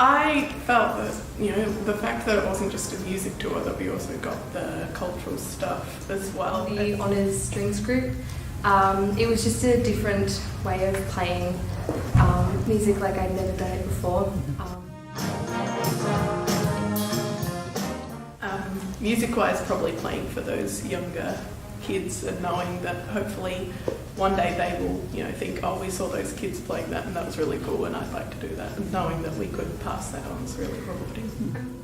I felt that, the fact that it wasn't just a music tour, that we also got the cultural stuff as well. The honours strings group. It was just a different way of playing music like I'd never done it before. Music-wise, probably playing for those younger kids and knowing that hopefully one day they will, think, oh, we saw those kids playing that and that was really cool and I'd like to do that. And knowing that we could pass that on is really rewarding.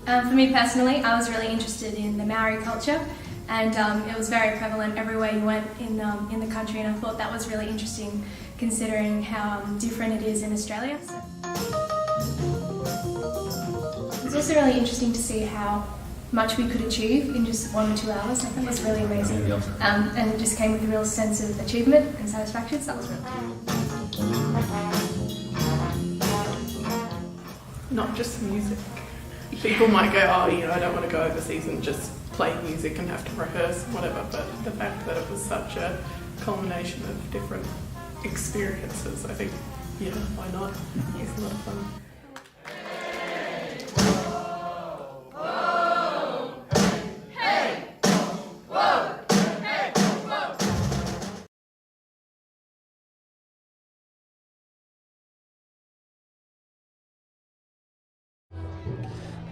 For me personally, I was really interested in the Maori culture, and it was very prevalent everywhere you went in the country, and I thought that was really interesting considering how different it is in Australia. It was also really interesting to see how much we could achieve in just 1 or 2 hours. I think it was really amazing, and it just came with a real sense of achievement and satisfaction, so that was really cool. Not just music. People might go, oh, I don't want to go overseas and just play music and have to rehearse and whatever, but the fact that it was such a culmination of different experiences, I think, why not? It's a lot of fun.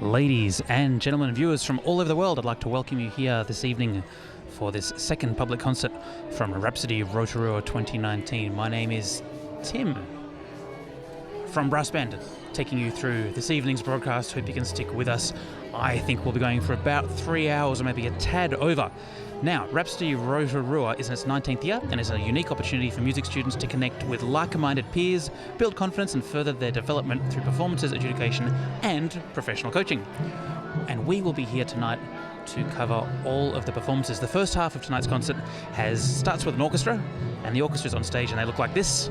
Ladies and gentlemen, viewers from all over the world, I'd like to welcome you here this evening for this second public concert from Rhapsody Rotorua 2019. My name is Tim from Brass Band, taking you through this evening's broadcast. Hope you can stick with us. I think we'll be going for about 3 hours or maybe a tad over. Now, Rhapsody Rotorua is in its 19th year and is a unique opportunity for music students to connect with like-minded peers, build confidence and further their development through performances, education and professional coaching. And we will be here tonight to cover all of the performances. The first half of tonight's concert starts with an orchestra, and the orchestra's on stage and they look like this.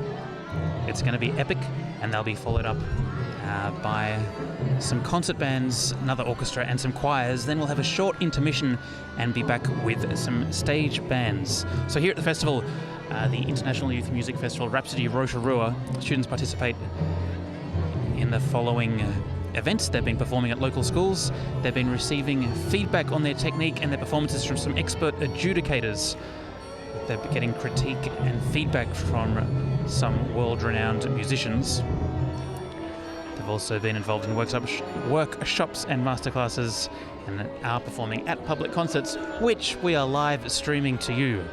It's going to be epic, and they'll be followed up by some concert bands, another orchestra and some choirs. Then we'll have a short intermission and be back with some stage bands. So here at the festival, the International Youth Music Festival, Rhapsody Rotorua, students participate in the following events. They've been performing at local schools. They've been receiving feedback on their technique and their performances from some expert adjudicators. They're getting critique and feedback from some world-renowned musicians. They've also been involved in workshops and masterclasses and are performing at public concerts, which we are live streaming to you.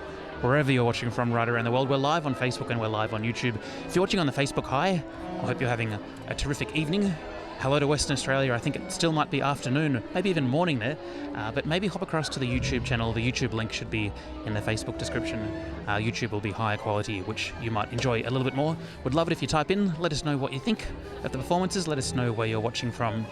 Wherever you're watching from right around the world, we're live on Facebook and we're live on YouTube. If you're watching on the Facebook, hi. I hope you're having a terrific evening. Hello to Western Australia. I think it still might be afternoon, maybe even morning there, but maybe hop across to the YouTube channel. The YouTube link should be in the Facebook description. YouTube will be higher quality, which you might enjoy a little bit more. Would love it if you type in, let us know what you think of the performances, let us know where you're watching from.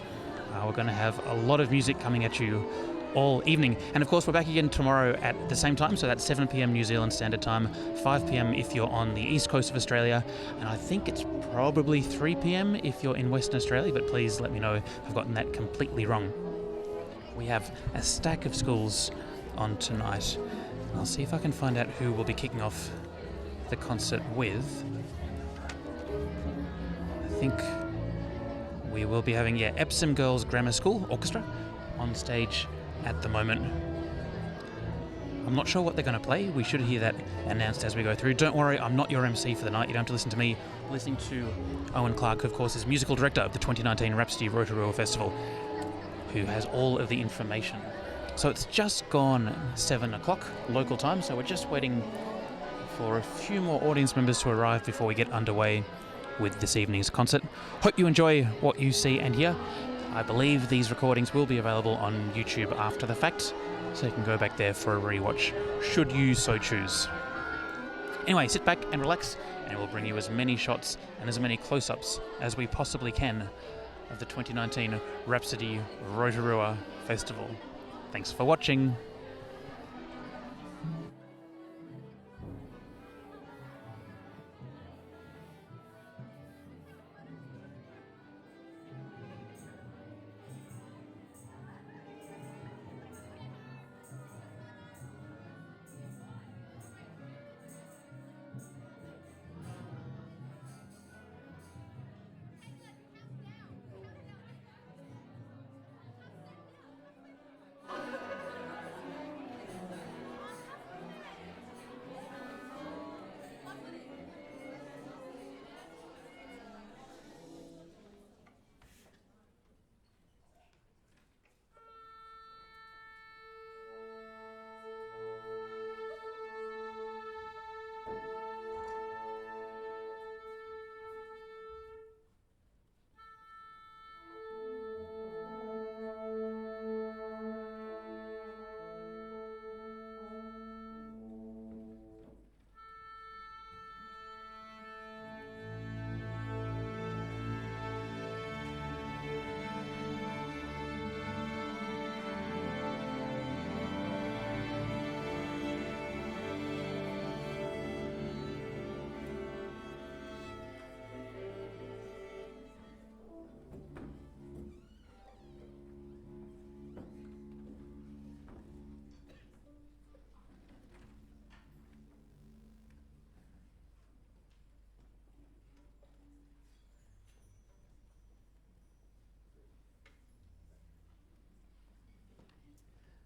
We're going to have a lot of music coming at you all evening. And of course, we're back again tomorrow at the same time, so that's 7 p.m. New Zealand Standard Time, 5 p.m. if you're on the east coast of Australia, and I think it's probably 3 p.m. if you're in Western Australia, but please let me know if I've gotten that completely wrong. We have a stack of schools on tonight. I'll see if I can find out who will be kicking off the concert with. I think we will be having, Epsom Girls Grammar School Orchestra on stage at the moment. I'm not sure what they're going to play. We should hear that announced as we go through. Don't worry, I'm not your MC for the night. You don't have to listen to me. Listening to Owen Clark, who of course is musical director of the 2019 Rhapsody Rotorua Festival, who has all of the information. So it's just gone 7 o'clock local time, so we're just waiting for a few more audience members to arrive before we get underway with this evening's concert. Hope you enjoy what you see and hear. I believe these recordings will be available on YouTube after the fact, so you can go back there for a rewatch, should you so choose. Anyway, sit back and relax, and we'll bring you as many shots and as many close-ups as we possibly can of the 2019 Rhapsody Rotorua Festival. Thanks for watching.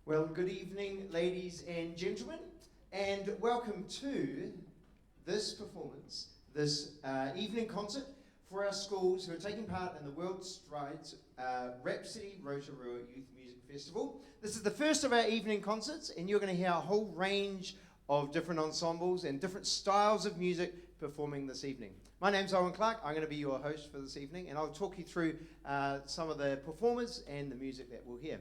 Well, good evening, ladies and gentlemen, and welcome to this performance, this evening concert for our schools who are taking part in the World Strides Rhapsody Rotorua Youth Music Festival. This is the first of our evening concerts, and you're going to hear a whole range of different ensembles and different styles of music performing this evening. My name's Owen Clark. I'm going to be your host for this evening, and I'll talk you through some of the performers and the music that we'll hear.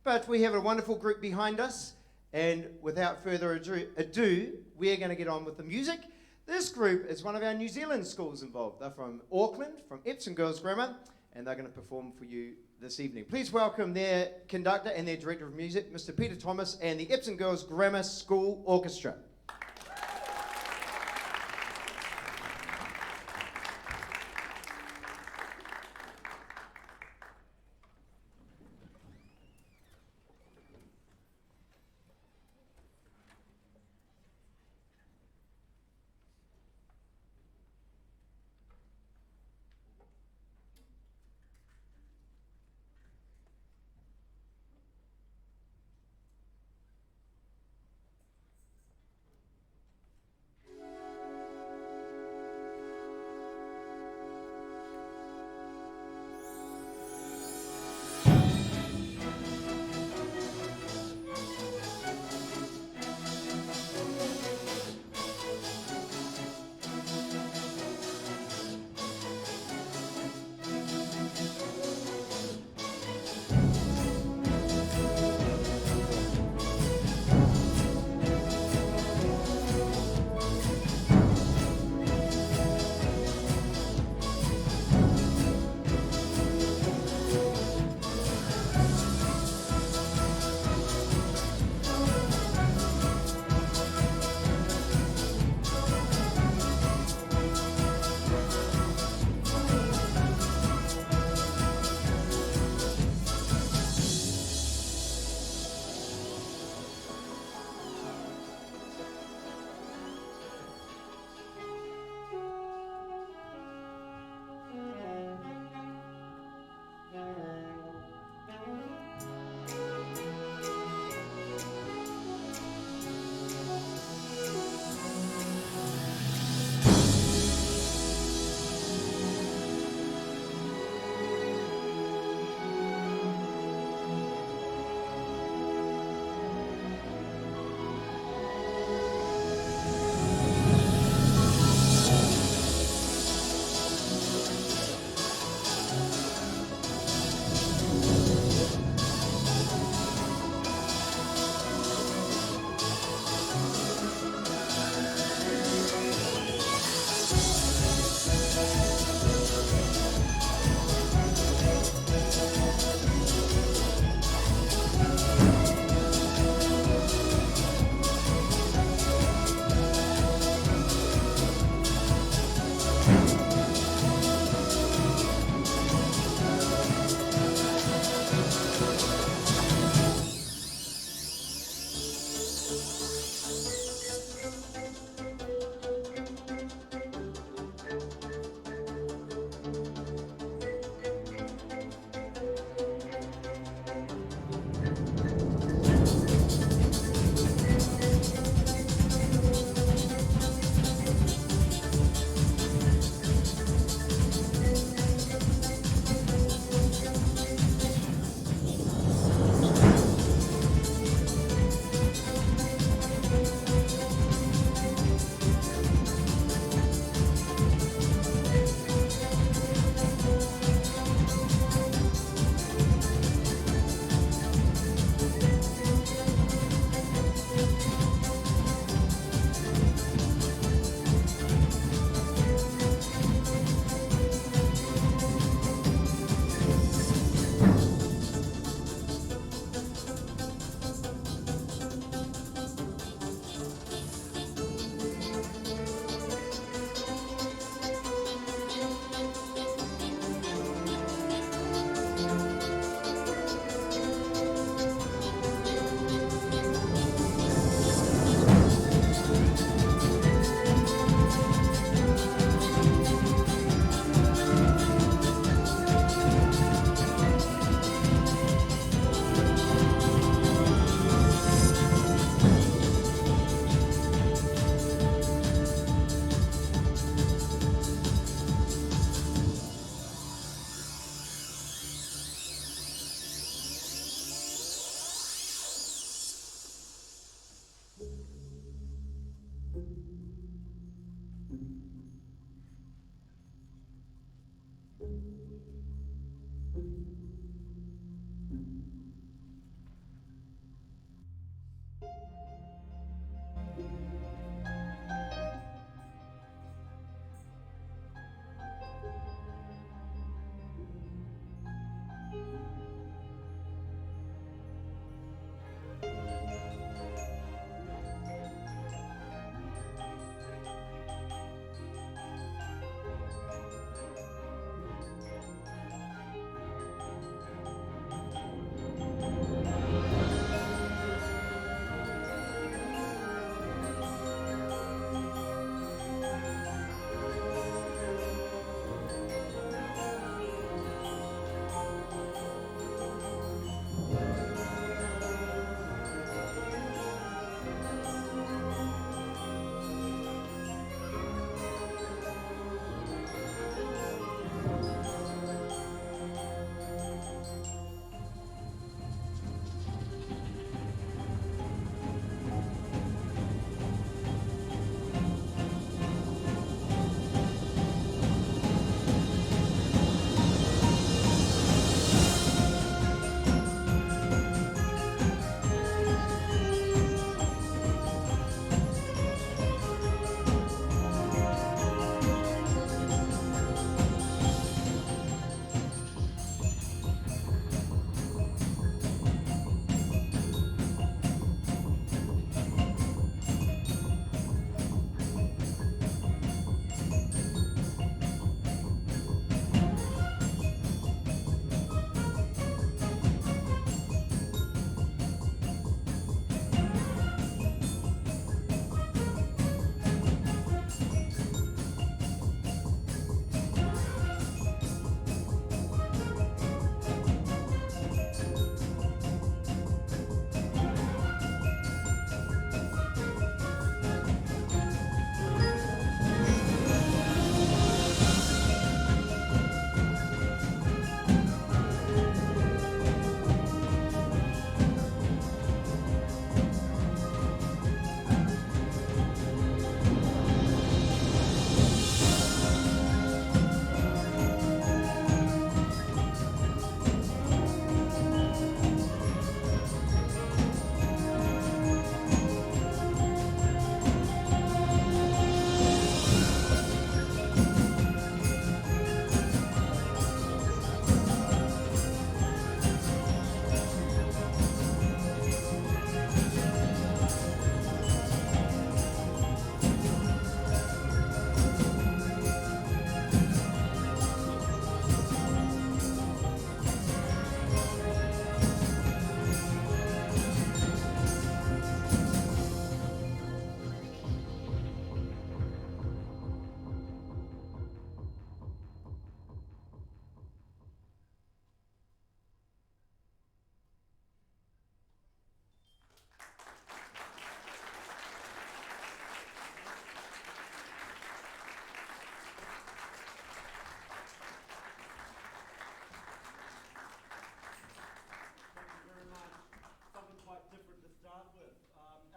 But we have a wonderful group behind us, and without further ado, we're going to get on with the music. This group is one of our New Zealand schools involved. They're from Auckland, from Epsom Girls Grammar, and they're going to perform for you this evening. Please welcome their conductor and their director of music, Mr. Peter Thomas, and the Epsom Girls Grammar School Orchestra.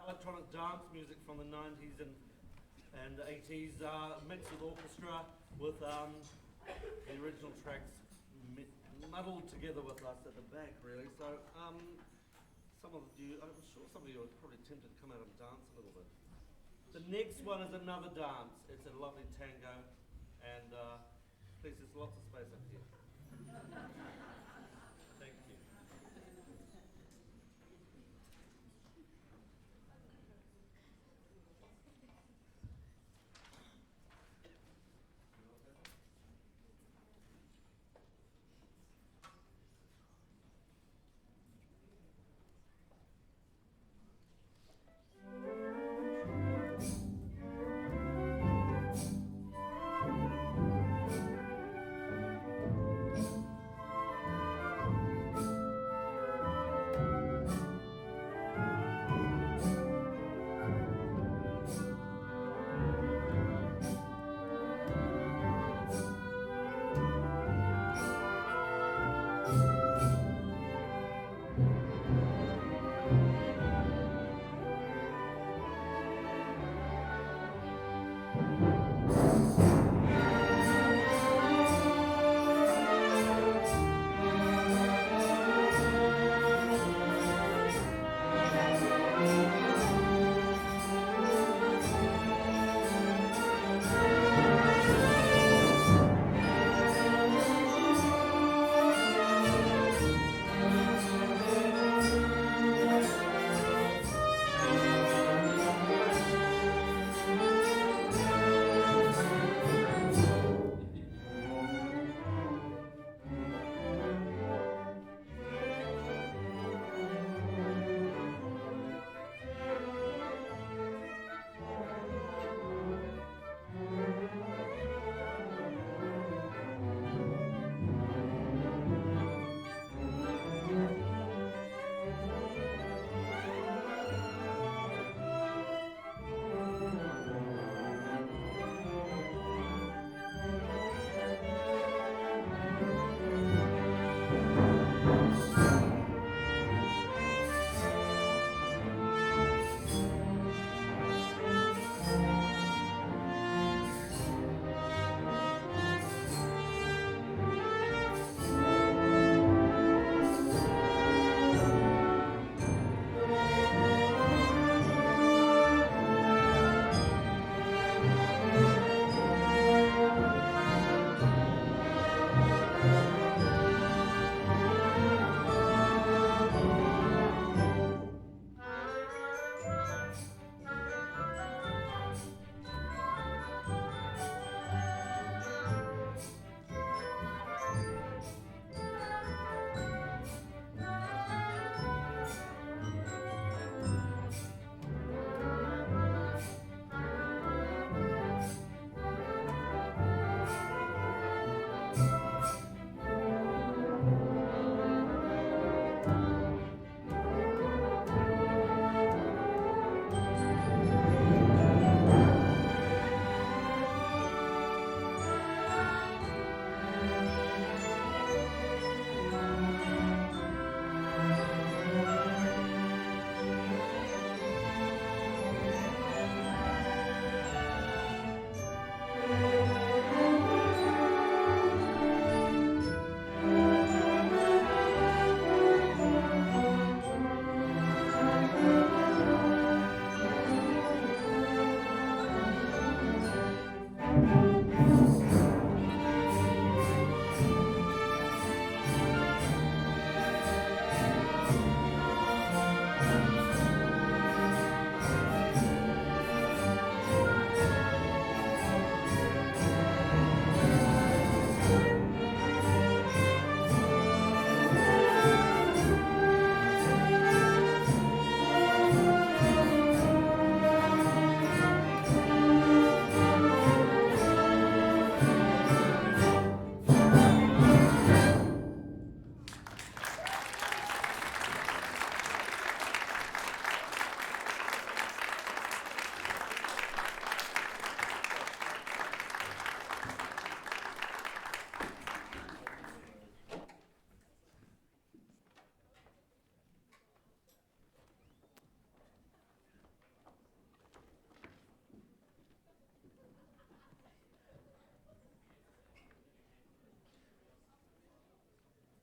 electronic dance music from the 90s and 80s, mixed with orchestra, with the original tracks muddled together with us at the back, really. So I'm sure some of you are probably tempted to come out and dance a little bit. The next one is another dance. It's a lovely tango, and please, there's lots of space up here. Thank you.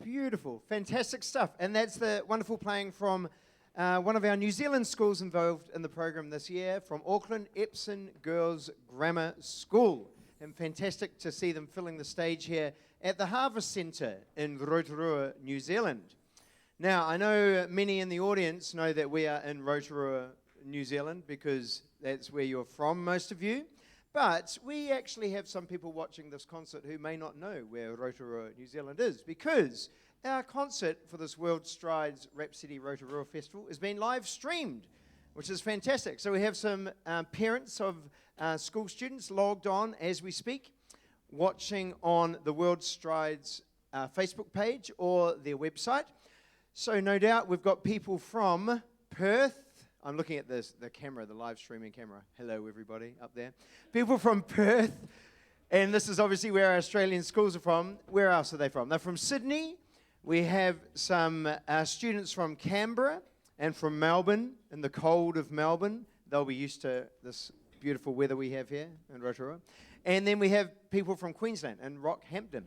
Beautiful, fantastic stuff. And that's the wonderful playing from one of our New Zealand schools involved in the program this year, from Auckland, Epsom Girls Grammar School. And fantastic to see them filling the stage here at the Harvest Centre in Rotorua, New Zealand. Now, I know many in the audience know that we are in Rotorua, New Zealand, because that's where you're from, most of you. But we actually have some people watching this concert who may not know where Rotorua, New Zealand is, because our concert for this World Strides Rhapsody Rotorua Festival is being live streamed, which is fantastic. So we have some parents of school students logged on as we speak, watching on the World Strides Facebook page or their website. So no doubt we've got people from Perth. I'm looking at the camera, the live streaming camera. Hello, everybody up there. People from Perth, and this is obviously where our Australian schools are from. Where else are they from? They're from Sydney. We have some students from Canberra and from Melbourne, in the cold of Melbourne. They'll be used to this beautiful weather we have here in Rotorua. And then we have people from Queensland and Rockhampton.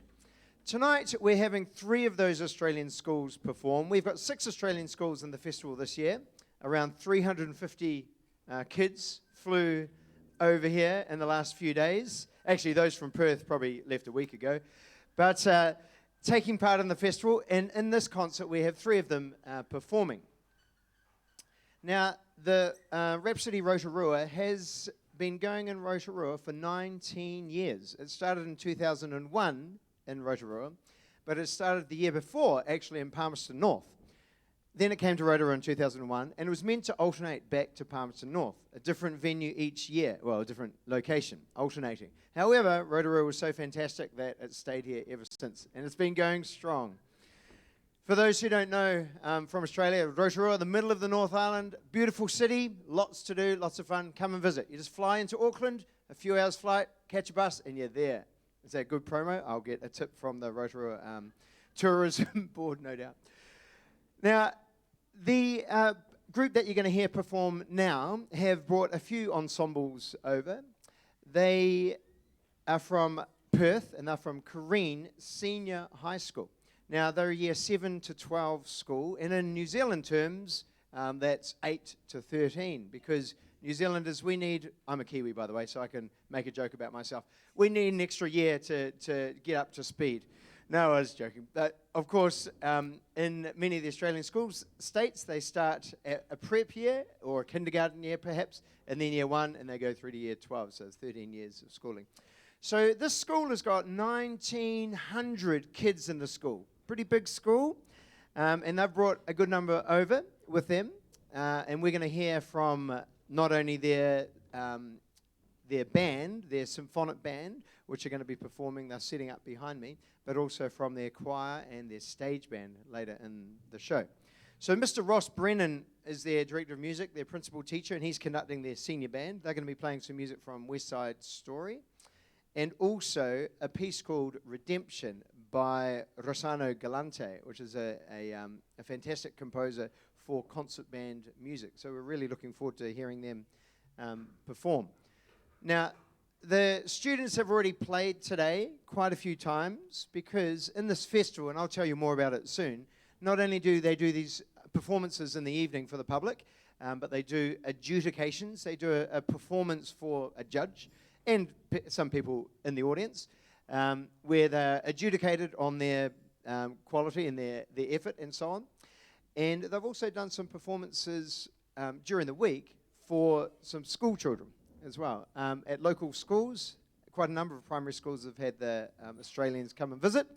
Tonight, we're having 3 of those Australian schools perform. We've got 6 Australian schools in the festival this year. Around 350 kids flew over here in the last few days. Actually, those from Perth probably left a week ago. But taking part in the festival, and in this concert, we have 3 of them performing. Now, the Rhapsody Rotorua has been going in Rotorua for 19 years. It started in 2001 in Rotorua, but it started the year before, actually, in Palmerston North. Then it came to Rotorua in 2001, and it was meant to alternate back to Palmerston North, a different venue each year, well, a different location, alternating. However, Rotorua was so fantastic that it stayed here ever since, and it's been going strong. For those who don't know from Australia, Rotorua, the middle of the North Island, beautiful city, lots to do, lots of fun. Come and visit. You just fly into Auckland, a few hours flight, catch a bus, and you're there. Is that a good promo? I'll get a tip from the Rotorua tourism board, no doubt. Now, the group that you're going to hear perform now have brought a few ensembles over. They are from Perth, and they're from Corrine Senior High School. Now, they're a year 7 to 12 school, and in New Zealand terms, that's 8 to 13, because New Zealanders, we need, I'm a Kiwi, by the way, so I can make a joke about myself. We need an extra year to get up to speed. No, I was joking. But of course, in many of the Australian schools, states, they start at a prep year or a kindergarten year perhaps, and then year 1, and they go through to year 12, so it's 13 years of schooling. So this school has got 1,900 kids in the school. Pretty big school, and they've brought a good number over with them, and we're going to hear from not only their band, their symphonic band, which are going to be performing, they're setting up behind me, but also from their choir and their stage band later in the show. So Mr. Ross Brennan is their director of music, their principal teacher, and he's conducting their senior band. They're going to be playing some music from West Side Story, and also a piece called Redemption by Rossano Galante, which is a fantastic composer for concert band music. So we're really looking forward to hearing them perform. Now, the students have already played today quite a few times, because in this festival, and I'll tell you more about it soon, not only do they do these performances in the evening for the public, but they do adjudications. They do a performance for a judge and some people in the audience, where they're adjudicated on their quality and their effort and so on. And they've also done some performances during the week for some school children as well. At local schools, quite a number of primary schools have had the Australians come and visit.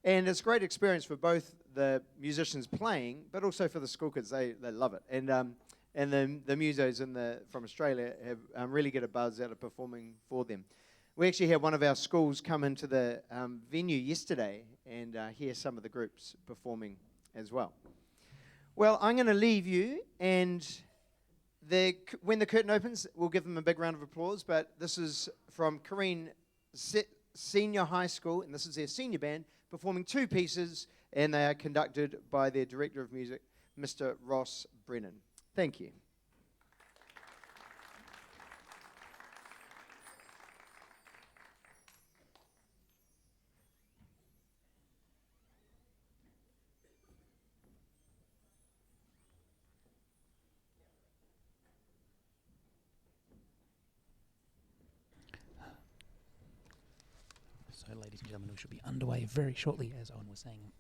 And it's a great experience for both the musicians playing, but also for the school kids. They love it. And the musos from Australia have really get a buzz out of performing for them. We actually had one of our schools come into the venue yesterday and hear some of the groups performing as well. Well, I'm going to leave you, and when the curtain opens, we'll give them a big round of applause, but this is from Corrine Senior High School, and this is their senior band, performing 2 pieces, and they are conducted by their director of music, Mr. Ross Brennan. Thank you. gentlemen, we should be underway very shortly, as Owen was saying.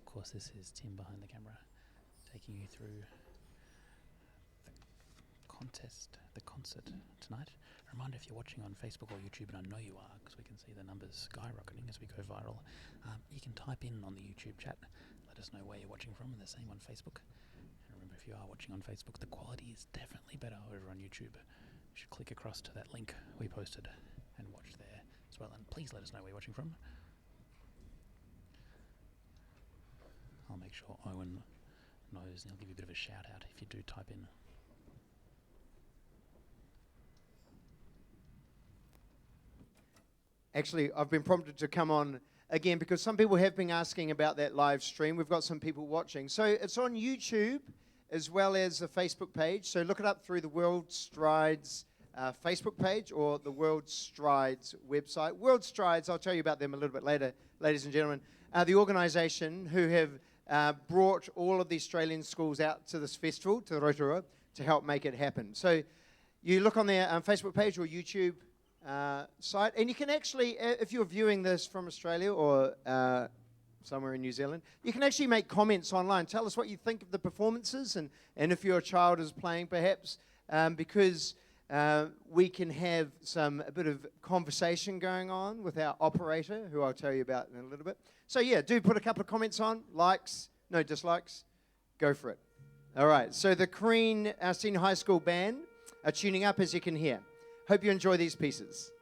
Of course, this is Tim behind the camera, taking you through the concert tonight. A reminder, if you're watching on Facebook or YouTube, and I know you are, because we can see the numbers skyrocketing as we go viral, you can type in on the YouTube chat, let us know where you're watching from, and the same on Facebook. And remember, if you are watching on Facebook, the quality is definitely better over on YouTube. You should click across to that link we posted and watch there as well. And please let us know where you're watching from. I'll make sure Owen knows, and he'll give you a bit of a shout out if you do type in. Actually, I've been prompted to come on again because some people have been asking about that live stream. We've got some people watching. So it's on YouTube as well as the Facebook page. So look it up through the World Strides Facebook page or the World Strides website. World Strides, I'll tell you about them a little bit later, ladies and gentlemen, the organisation who have brought all of the Australian schools out to this festival, to Rotorua, to help make it happen. So you look on their Facebook page or YouTube site, and you can actually, if you're viewing this from Australia or somewhere in New Zealand, you can actually make comments online. Tell us what you think of the performances, and if your child is playing, perhaps, because we can have a bit of conversation going on with our operator, who I'll tell you about in a little bit. So yeah, do put a couple of comments on, likes, no dislikes, go for it. All right, so the Crean Senior High School Band are tuning up, as you can hear. Hope you enjoy these pieces.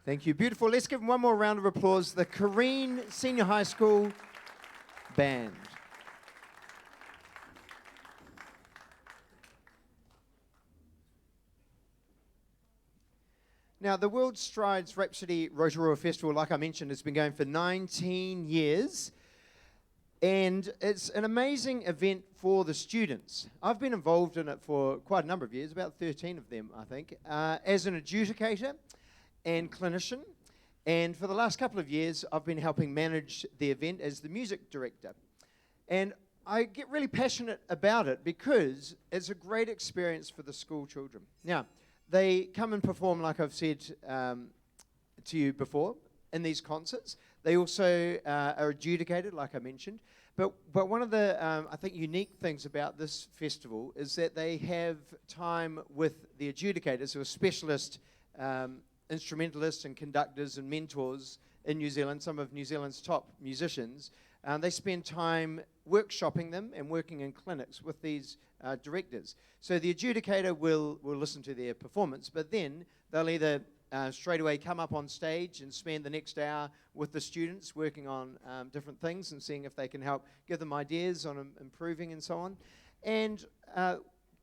Thank you. Beautiful. Let's give them one more round of applause. The Kareen Senior High School Band. Now, the World Strides Rhapsody Rotorua Festival, like I mentioned, has been going for 19 years. And it's an amazing event for the students. I've been involved in it for quite a number of years, about 13 of them, I think, as an adjudicator and clinician. And for the last couple of years, I've been helping manage the event as the music director. And I get really passionate about it because it's a great experience for the school children. Now, they come and perform, like I've said to you before, in these concerts. They also are adjudicated, like I mentioned. But one of the, I think, unique things about this festival is that they have time with the adjudicators, who are specialist instrumentalists and conductors and mentors in New Zealand, some of New Zealand's top musicians. They spend time workshopping them and working in clinics with these directors. So the adjudicator will listen to their performance, but then they'll either straight away come up on stage and spend the next hour with the students working on different things and seeing if they can help give them ideas on improving and so on. And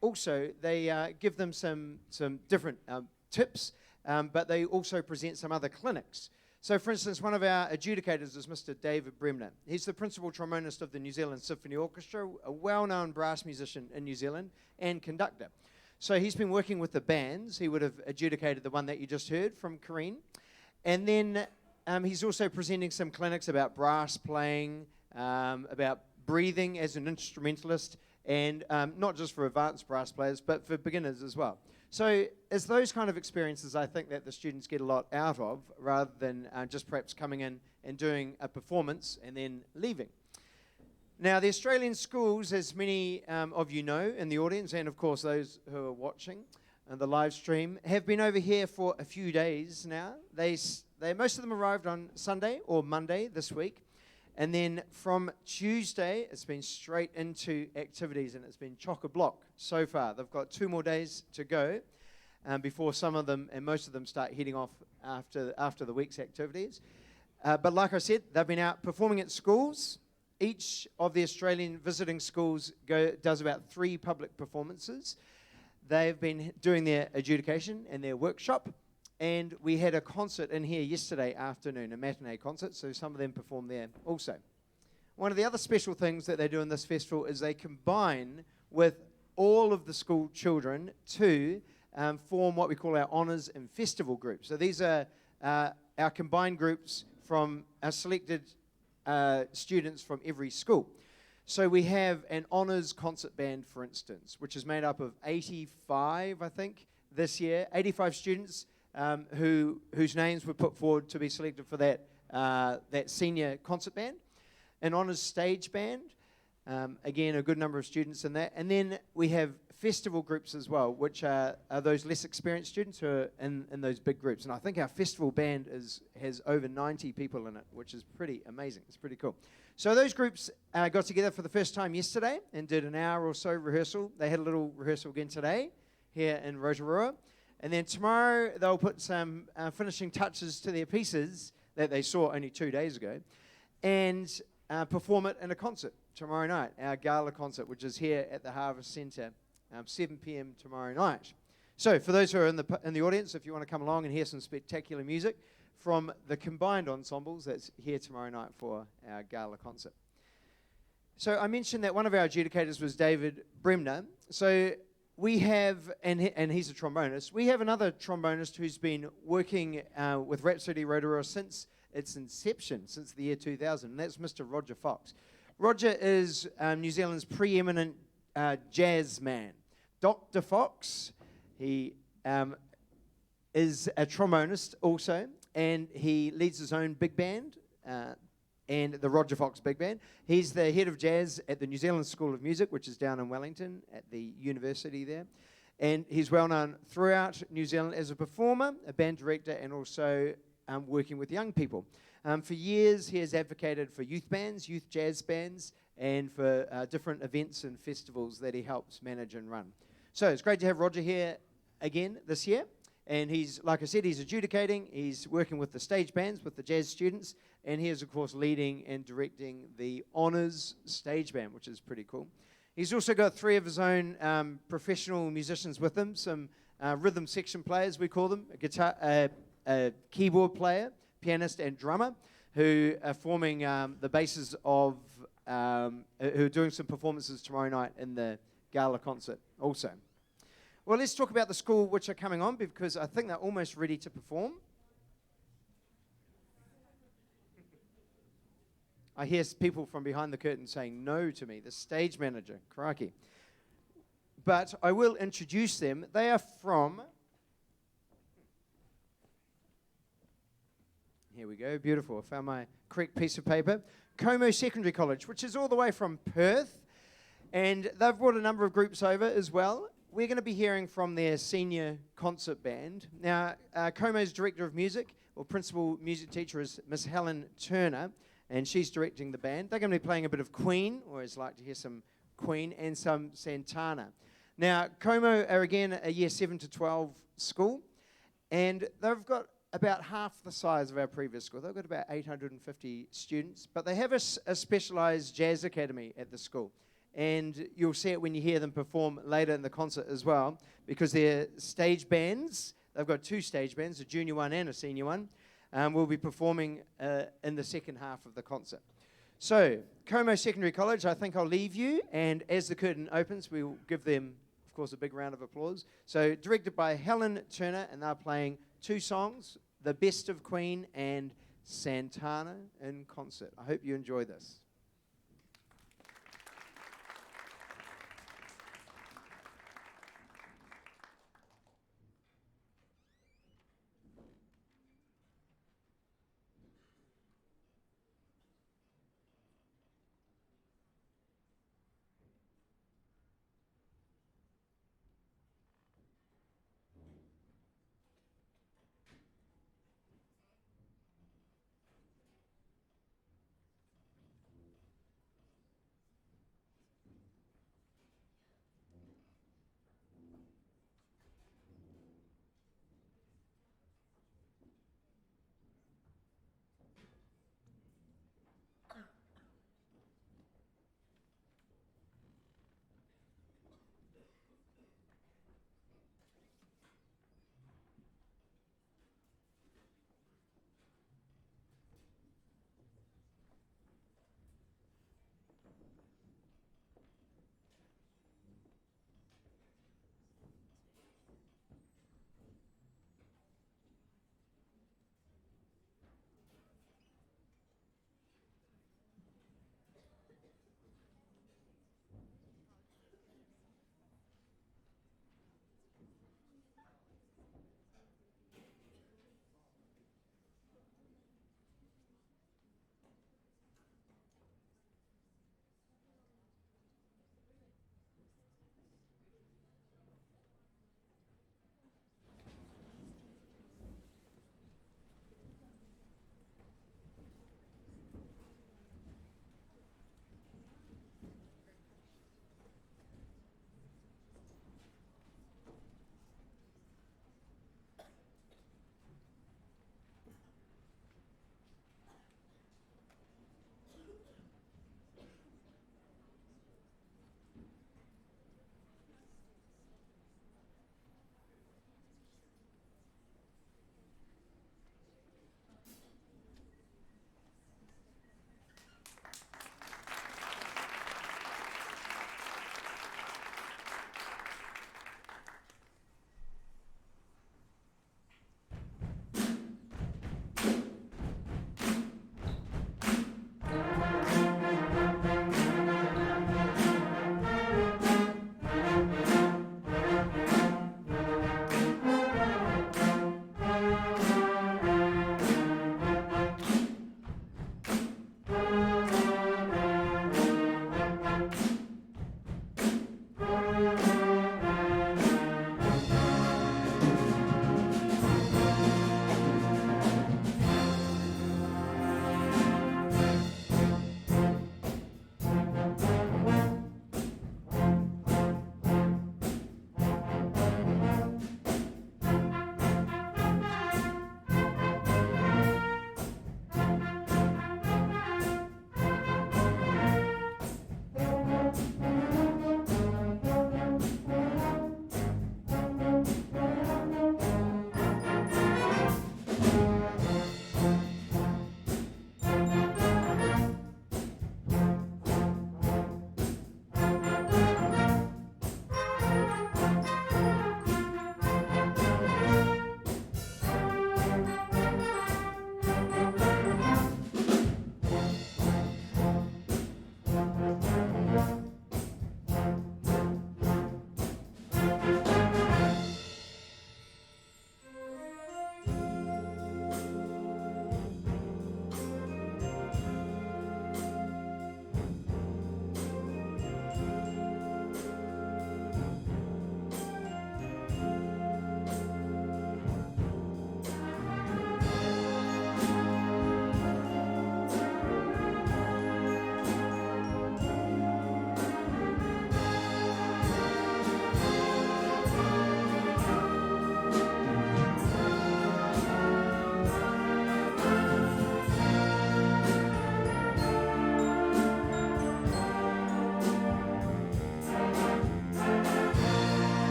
also they give them some different tips, but they also present some other clinics. So, for instance, one of our adjudicators is Mr. David Bremner. He's the principal trombonist of the New Zealand Symphony Orchestra, a well-known brass musician in New Zealand and conductor. So he's been working with the bands. He would have adjudicated the one that you just heard from Kareen. And then he's also presenting some clinics about brass playing, about breathing as an instrumentalist, and not just for advanced brass players, but for beginners as well. So it's those kind of experiences I think that the students get a lot out of, rather than just perhaps coming in and doing a performance and then leaving. Now, the Australian schools, as many of you know in the audience, and of course those who are watching the live stream, have been over here for a few days now. Most of them arrived on Sunday or Monday this week. And then from Tuesday, it's been straight into activities, and it's been chock-a-block so far. They've got 2 more days to go before some of them and most of them start heading off after the week's activities. But like I said, they've been out performing at schools. Each of the Australian visiting schools does about 3 public performances. They've been doing their adjudication and their workshop. And we had a concert in here yesterday afternoon, a matinee concert, so some of them performed there also. One of the other special things that they do in this festival is they combine with all of the school children to form what we call our honours and festival groups. So these are our combined groups from our selected students from every school. So we have an honours concert band, for instance, which is made up of 85, I think, this year, 85 students whose names were put forward to be selected for that senior concert band. An honours stage band, again, a good number of students in that. And then we have festival groups as well, which are those less experienced students who are in those big groups. And I think our festival band has over 90 people in it, which is pretty amazing. It's pretty cool. So those groups got together for the first time yesterday and did an hour or so rehearsal. They had a little rehearsal again today here in Rotorua. And then tomorrow they'll put some finishing touches to their pieces that they saw only 2 days ago and perform it in a concert tomorrow night, our gala concert, which is here at the Harvest Centre, 7 p.m. tomorrow night. So for those who are in the audience, if you want to come along and hear some spectacular music from the combined ensembles, that's here tomorrow night for our gala concert. So I mentioned that one of our adjudicators was David Bremner. So we have, and he's a trombonist, we have another trombonist who's been working with Rhapsody Rotorua since its inception, since the year 2000, and that's Mr. Roger Fox. Roger is New Zealand's preeminent jazz man. Dr. Fox, he is a trombonist also, and he leads his own big band, and the Roger Fox Big Band. He's the head of jazz at the New Zealand School of Music, which is down in Wellington at the university there. And he's well known throughout New Zealand as a performer, a band director, and also working with young people. For years, he has advocated for youth bands, youth jazz bands, and for different events and festivals that he helps manage and run. So it's great to have Roger here again this year. And he's, like I said, he's adjudicating, he's working with the stage bands, with the jazz students, and he is, of course, leading and directing the Honours Stage Band, which is pretty cool. He's also got 3 of his own professional musicians with him, some rhythm section players, we call them, a keyboard player, pianist, and drummer, who are forming the bases of, who are doing some performances tomorrow night in the gala concert also. Well, let's talk about the school which are coming on, because I think they're almost ready to perform. I hear people from behind the curtain saying no to me, the stage manager, crikey. But I will introduce them. They are from, here we go, beautiful, I found my correct piece of paper, Como Secondary College, which is all the way from Perth, and they've brought a number of groups over as well. We're going to be hearing from their senior concert band. Now, Como's director of music, or principal music teacher, is Miss Helen Turner, and she's directing the band. They're going to be playing a bit of Queen, always like to hear some Queen, and some Santana. Now, Como are again a year 7 to 12 school, and they've got about half the size of our previous school. They've got about 850 students, but they have a specialised jazz academy at the school. And you'll see it when you hear them perform later in the concert as well, because their stage bands, they've got 2 stage bands, a junior one and a senior one, will be performing in the second half of the concert. So, Como Secondary College, I think I'll leave you, and as the curtain opens, we'll give them, of course, a big round of applause. So, directed by Helen Turner, and they're playing 2 songs, The Best of Queen and Santana in concert. I hope you enjoy this.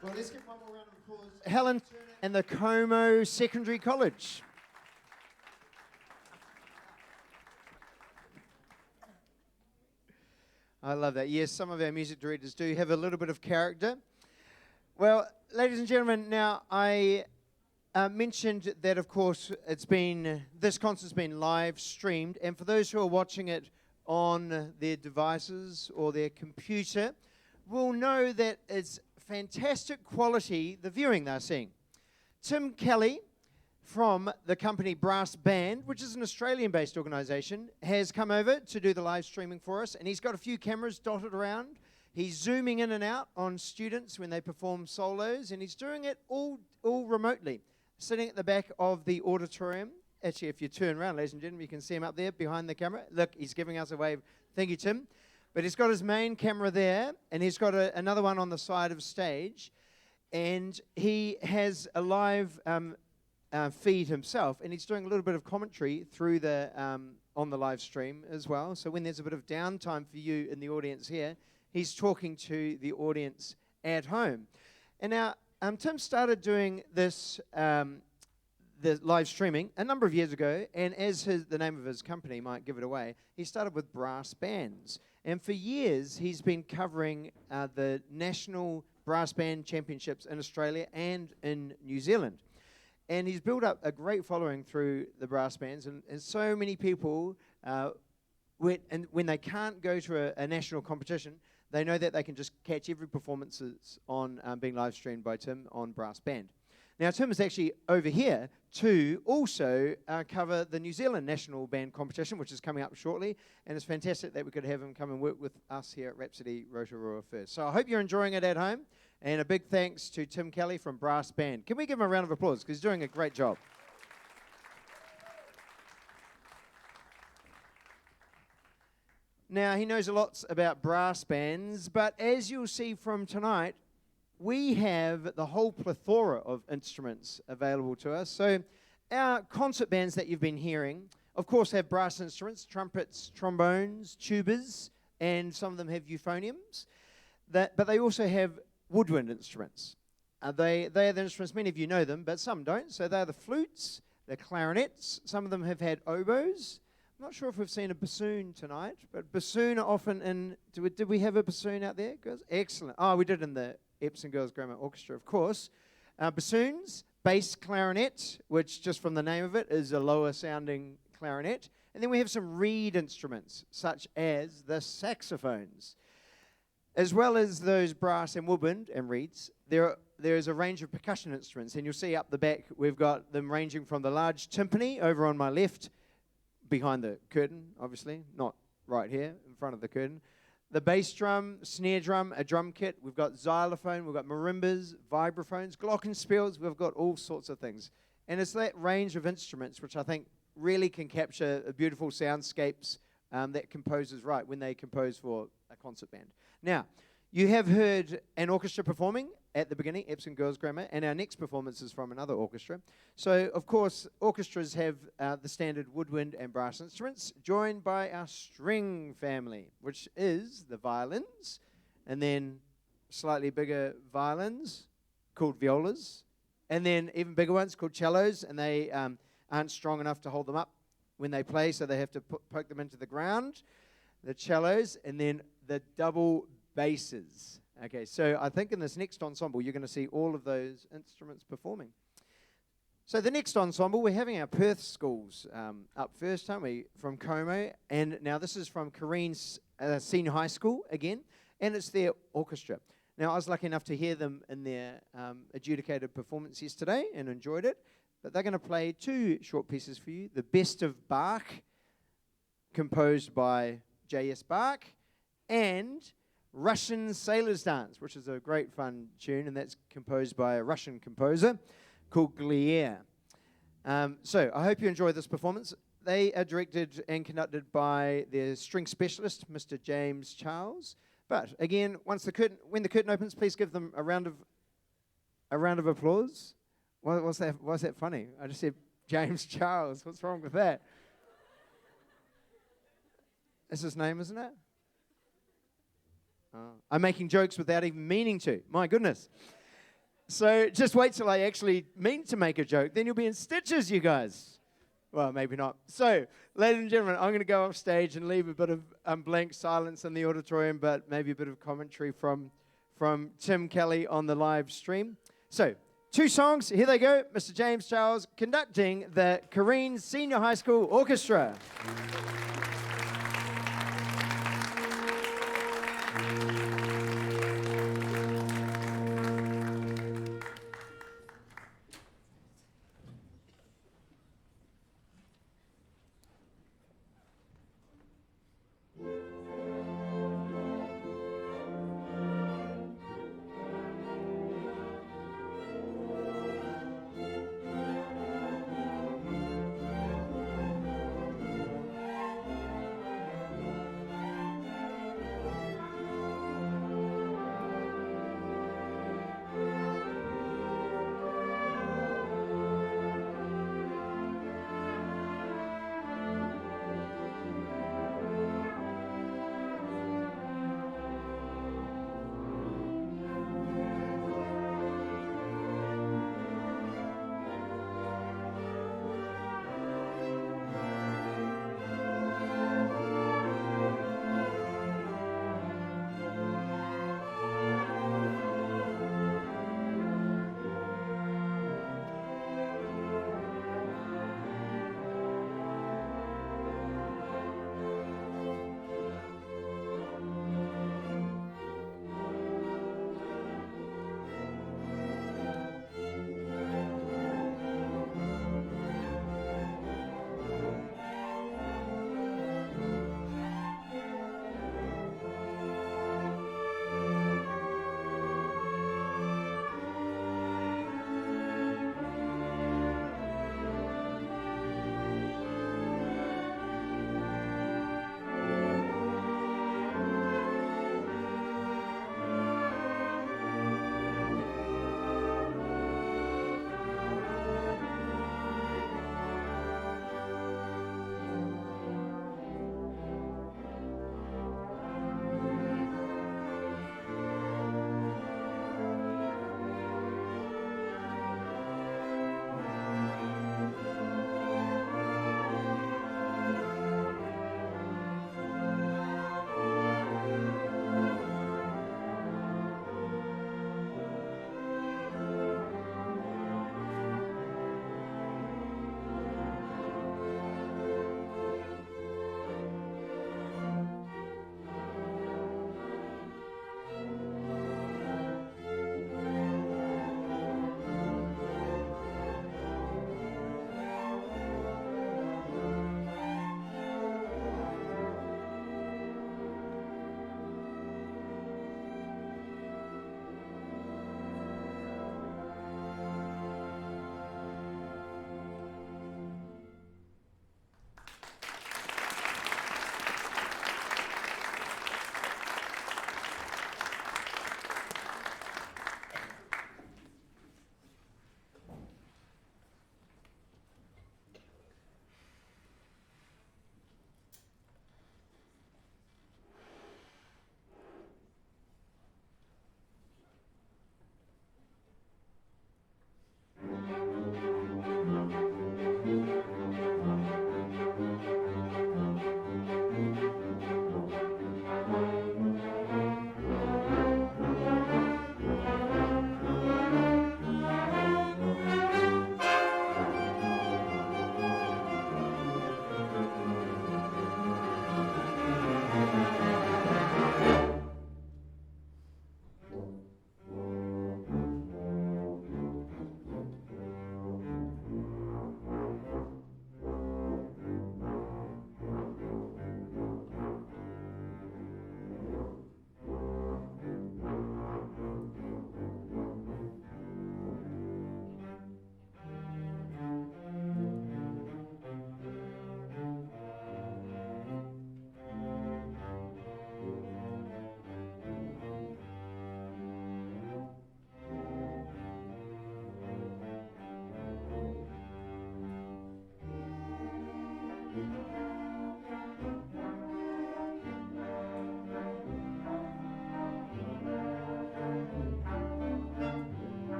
Well, let's give one more round of applause. Helen Turner and the Como Secondary College. I love that. Yes, some of our music directors do have a little bit of character. Well, ladies and gentlemen, now I mentioned that, of course, this concert's been live streamed, and for those who are watching it on their devices or their computer, will know that it's fantastic quality, the viewing they're seeing. Tim Kelly from the company Brass Band, which is an Australian-based organisation, has come over to do the live streaming for us, and he's got a few cameras dotted around. He's zooming in and out on students when they perform solos, and he's doing it all remotely, sitting at the back of the auditorium. Actually, if you turn around, ladies and gentlemen, you can see him up there behind the camera. Look, he's giving us a wave. Thank you, Tim. But he's got his main camera there, and he's got another one on the side of stage, and he has a live feed himself, and he's doing a little bit of commentary through on the live stream as well. So when there's a bit of downtime for you in the audience here, he's talking to the audience at home. And now Tim started doing this the live streaming a number of years ago, and as the name of his company might give it away, he started with brass bands. And for years, he's been covering the National Brass Band Championships in Australia and in New Zealand. And he's built up a great following through the brass bands, and so many people, when they can't go to a national competition, they know that they can just catch every performance on being live streamed by Tim on Brass Band. Now, Tim is actually over here to also cover the New Zealand National Band Competition, which is coming up shortly, and it's fantastic that we could have him come and work with us here at Rhapsody Rotorua first. So I hope you're enjoying it at home, and a big thanks to Tim Kelly from Brass Band. Can we give him a round of applause, because he's doing a great job. Now, he knows a lot about brass bands, but as you'll see from tonight, we have the whole plethora of instruments available to us. So our concert bands that you've been hearing, of course, have brass instruments, trumpets, trombones, tubas, and some of them have euphoniums. But they also have woodwind instruments. They are the instruments, many of you know them, but some don't. So they're the flutes, the clarinets. Some of them have had oboes. I'm not sure if we've seen a bassoon tonight, but bassoon are often in... Did we have a bassoon out there, girls? Excellent. Oh, we did in the Epsom Girls Grammar Orchestra, of course. Bassoons, bass clarinet, which just from the name of it is a lower sounding clarinet. And then we have some reed instruments, such as the saxophones. As well as those brass and woodwind and reeds, there is a range of percussion instruments. And you'll see up the back, we've got them ranging from the large timpani over on my left, behind the curtain, obviously, not right here in front of the curtain. The bass drum, snare drum, a drum kit. We've got xylophone, we've got marimbas, vibraphones, glockenspiels. We've got all sorts of things. And it's that range of instruments which I think really can capture beautiful soundscapes that composers write when they compose for a concert band. Now, you have heard an orchestra performing at the beginning, Epsom Girls Grammar, and our next performance is from another orchestra. So, of course, orchestras have the standard woodwind and brass instruments, joined by our string family, which is the violins, and then slightly bigger violins called violas, and then even bigger ones called cellos, and they aren't strong enough to hold them up when they play, so they have to poke them into the ground, the cellos, and then the double basses. Okay, so I think in this next ensemble, you're going to see all of those instruments performing. So the next ensemble, we're having our Perth schools up first, aren't we, from Como. And now this is from Kareen's Senior High School again, and it's their orchestra. Now, I was lucky enough to hear them in their adjudicated performance yesterday and enjoyed it. But they're going to play two short pieces for you. The Best of Bach, composed by J.S. Bach, and Russian Sailor's Dance, which is a great fun tune, and that's composed by a Russian composer called Glier. So I hope you enjoy this performance. They are directed and conducted by their string specialist, Mr. James Charles. But again, when the curtain opens, please give them a round of applause. What's that funny? I just said James Charles. What's wrong with that? That's his name, isn't it? Oh. I'm making jokes without even meaning to. My goodness. So just wait till I actually mean to make a joke. Then you'll be in stitches, you guys. Well, maybe not. So, ladies and gentlemen, I'm going to go off stage and leave a bit of blank silence in the auditorium, but maybe a bit of commentary from Tim Kelly on the live stream. So, 2 songs. Here they go. Mr. James Charles conducting the Kareen Senior High School Orchestra.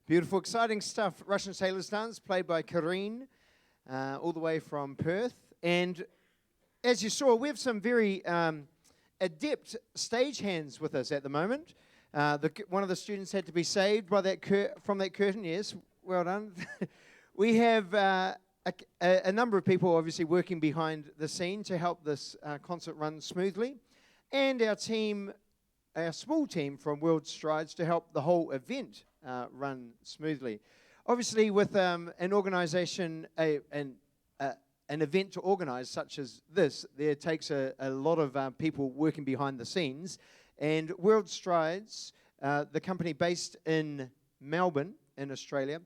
Beautiful, exciting stuff. Russian Sailors Dance, played by Karine, all the way from Perth. And as you saw, we have some very adept stagehands with us at the moment. One of the students had to be saved by from that curtain. Yes, well done. We have a number of people obviously working behind the scene to help this concert run smoothly. And our small team from World Strides to help the whole event run smoothly. Obviously, with an organisation, an event to organise such as this, there takes a lot of people working behind the scenes. And World Strides, the company based in Melbourne, in Australia,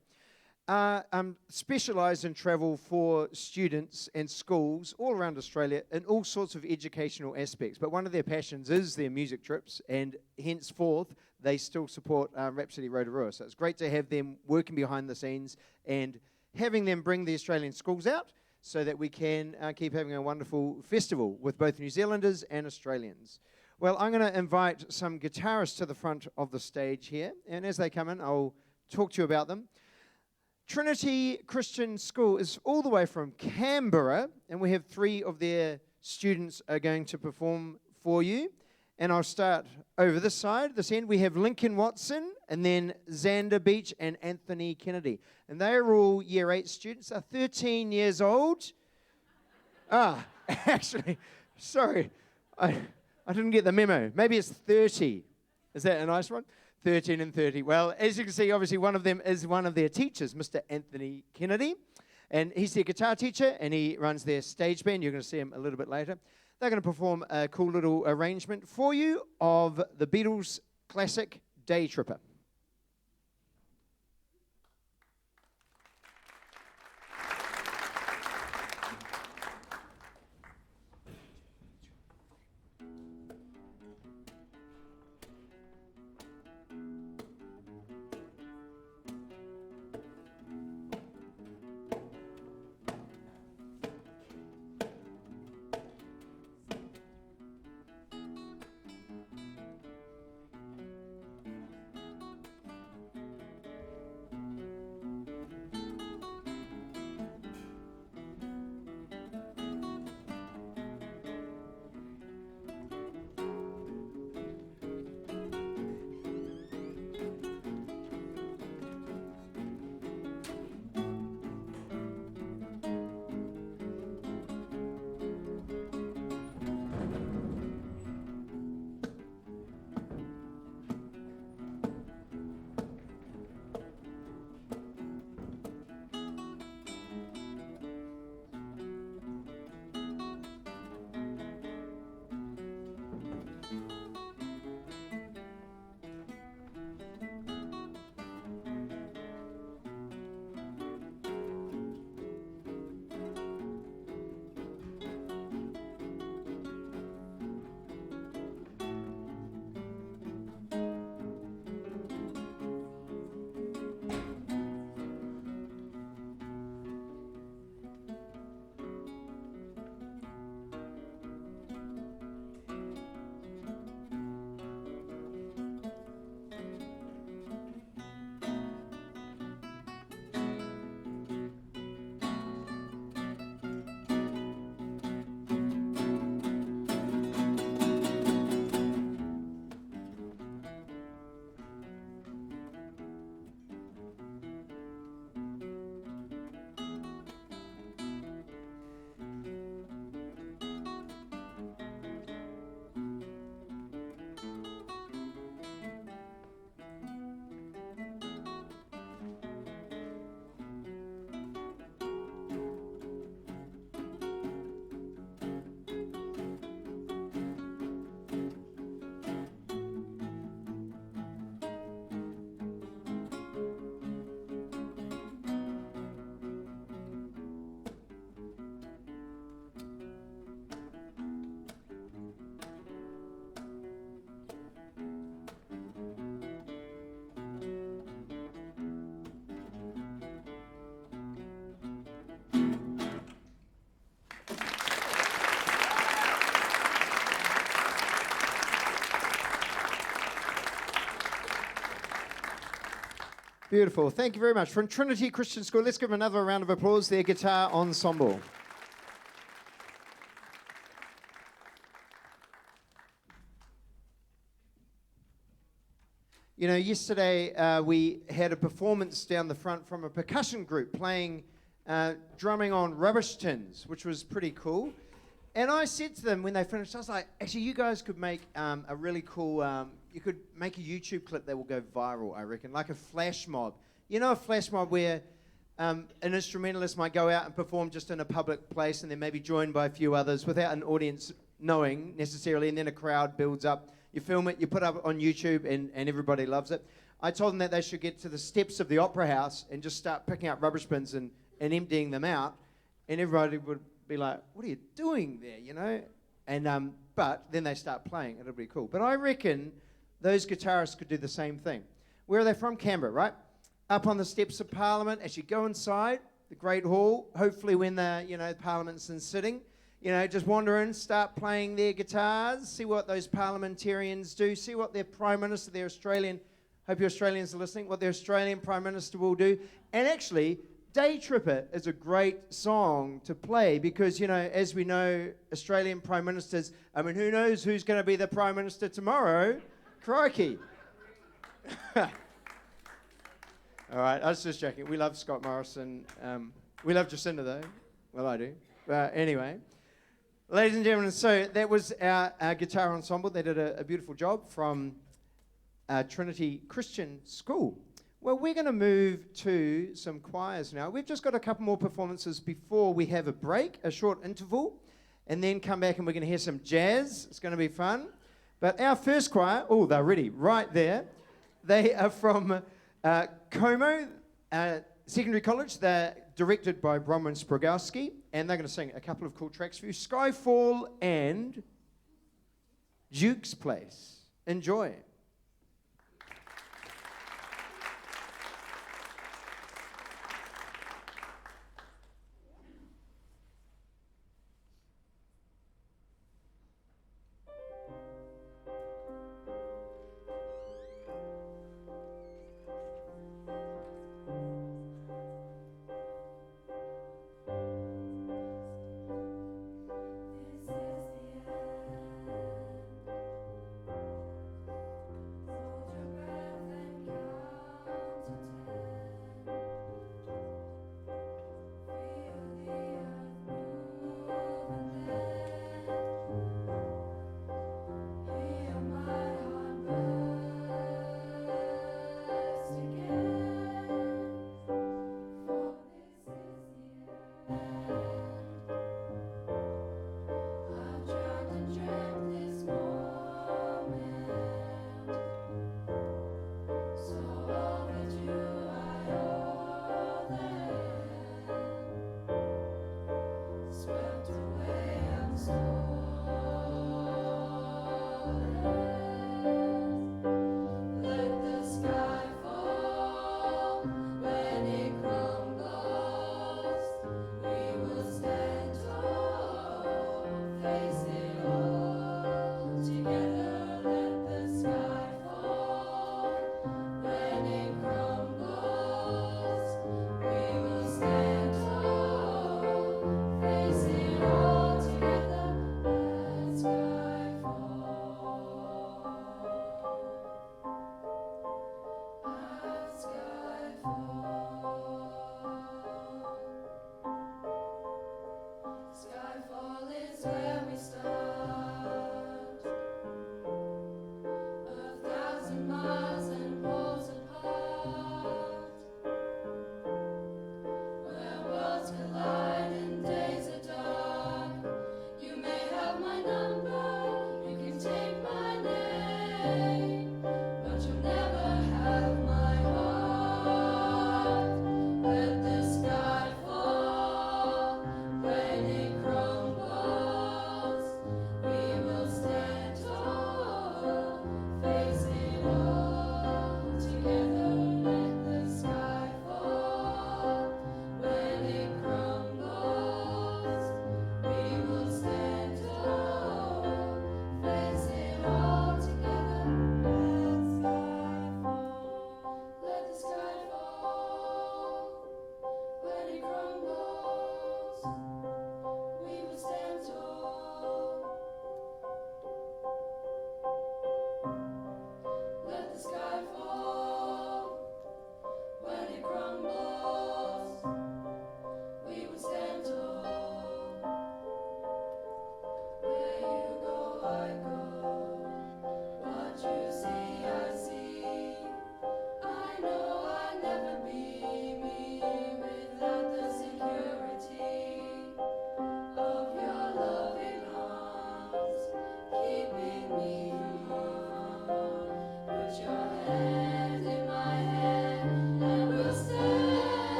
specialise in travel for students and schools all around Australia in all sorts of educational aspects. But one of their passions is their music trips, and henceforth they still support Rhapsody Rotorua. So it's great to have them working behind the scenes and having them bring the Australian schools out so that we can keep having a wonderful festival with both New Zealanders and Australians. Well, I'm going to invite some guitarists to the front of the stage here, and as they come in, I'll talk to you about them. Trinity Christian School is all the way from Canberra, and we have 3 of their students are going to perform for you. And I'll start over this side, this end. We have Lincoln Watson, and then Xander Beach and Anthony Kennedy. And they are all Year 8 students. They're 13 years old. Actually, sorry. I didn't get the memo. Maybe it's 30. Is that a nice one? 13 and 30. Well, as you can see, obviously one of them is one of their teachers, Mr. Anthony Kennedy. And he's their guitar teacher, and he runs their stage band. You're going to see him a little bit later. They're going to perform a cool little arrangement for you of the Beatles' classic Day Tripper. Beautiful. Thank you very much. From Trinity Christian School, let's give them another round of applause, their guitar ensemble. You know, yesterday we had a performance down the front from a percussion group playing, drumming on rubbish tins, which was pretty cool. And I said to them when they finished, I was like, actually, you guys could make a really cool, you could make a YouTube clip that will go viral, I reckon, like a flash mob. You know, a flash mob where an instrumentalist might go out and perform just in a public place and then maybe joined by a few others without an audience knowing necessarily, and then a crowd builds up. You film it, you put it up on YouTube, and everybody loves it. I told them that they should get to the steps of the Opera House and just start picking up rubbish bins and emptying them out, and everybody would be like, what are you doing there, you know? And but then they start playing, it'll be cool. But I reckon those guitarists could do the same thing. Where are they from? Canberra, right? Up on the steps of Parliament, as you go inside the Great Hall, hopefully when the, you know, Parliament's in sitting, you know, just wander in, start playing their guitars, see what those parliamentarians do, see what their Prime Minister, their Australian, hope your Australians are listening, what their Australian Prime Minister will do. And actually, Day Tripper is a great song to play because, you know, as we know, Australian Prime Ministers, I mean, who knows who's going to be the Prime Minister tomorrow? Crikey. All right, I was just joking. We love Scott Morrison. We love Jacinda, though. Well, I do. But anyway. Ladies and gentlemen, so that was our guitar ensemble. They did a beautiful job from Trinity Christian School. Well, we're going to move to some choirs now. We've just got a couple more performances before we have a break, a short interval, and then come back and we're going to hear some jazz. It's going to be fun. But our first choir, oh, they're ready right there. They are from Como Secondary College. They're directed by Bronwyn Sprogowski, and they're going to sing a couple of cool tracks for you. Skyfall and Duke's Place. Enjoy.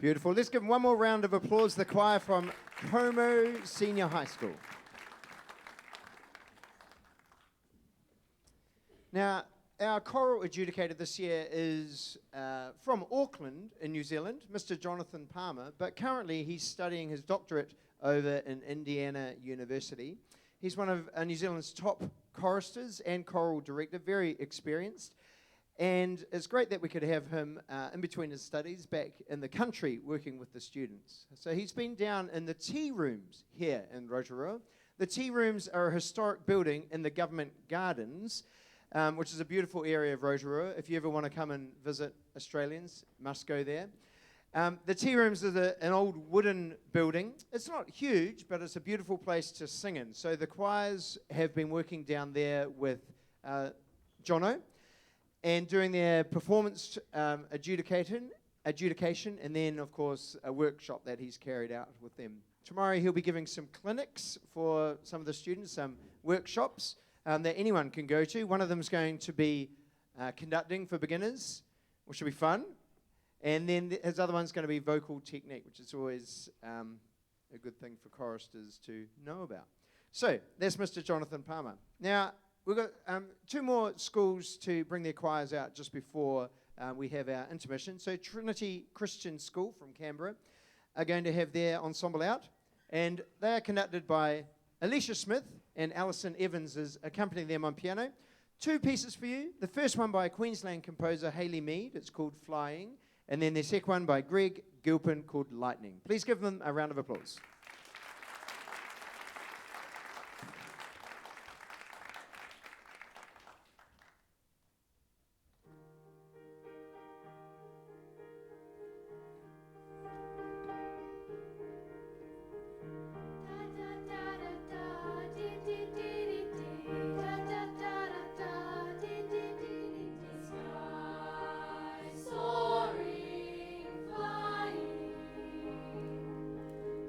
Beautiful. Let's give them one more round of applause, the choir from Como Senior High School. Now, our choral adjudicator this year is from Auckland in New Zealand, Mr. Jonathan Palmer, but currently he's studying his doctorate over in Indiana University. He's one of New Zealand's top choristers and choral director, very experienced. And it's great that we could have him in between his studies back in the country working with the students. So he's been down in the tea rooms here in Rotorua. The tea rooms are a historic building in the government gardens, which is a beautiful area of Rotorua. If you ever want to come and visit Australians, must go there. The tea rooms is an old wooden building. It's not huge, but it's a beautiful place to sing in. So the choirs have been working down there with Jono, and doing their performance adjudication, and then, of course, a workshop that he's carried out with them. Tomorrow he'll be giving some clinics for some of the students, some workshops that anyone can go to. One of them is going to be conducting for beginners, which will be fun. And then his other one's going to be vocal technique, which is always a good thing for choristers to know about. So that's Mr. Jonathan Palmer. Now, we've got two more schools to bring their choirs out just before we have our intermission. So Trinity Christian School from Canberra are going to have their ensemble out, and they are conducted by Alicia Smith, and Alison Evans is accompanying them on piano. Two pieces for you. The first one by Queensland composer Hayley Mead. It's called Flying. And then the second one by Greg Gilpin called Lightning. Please give them a round of applause.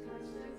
Touch the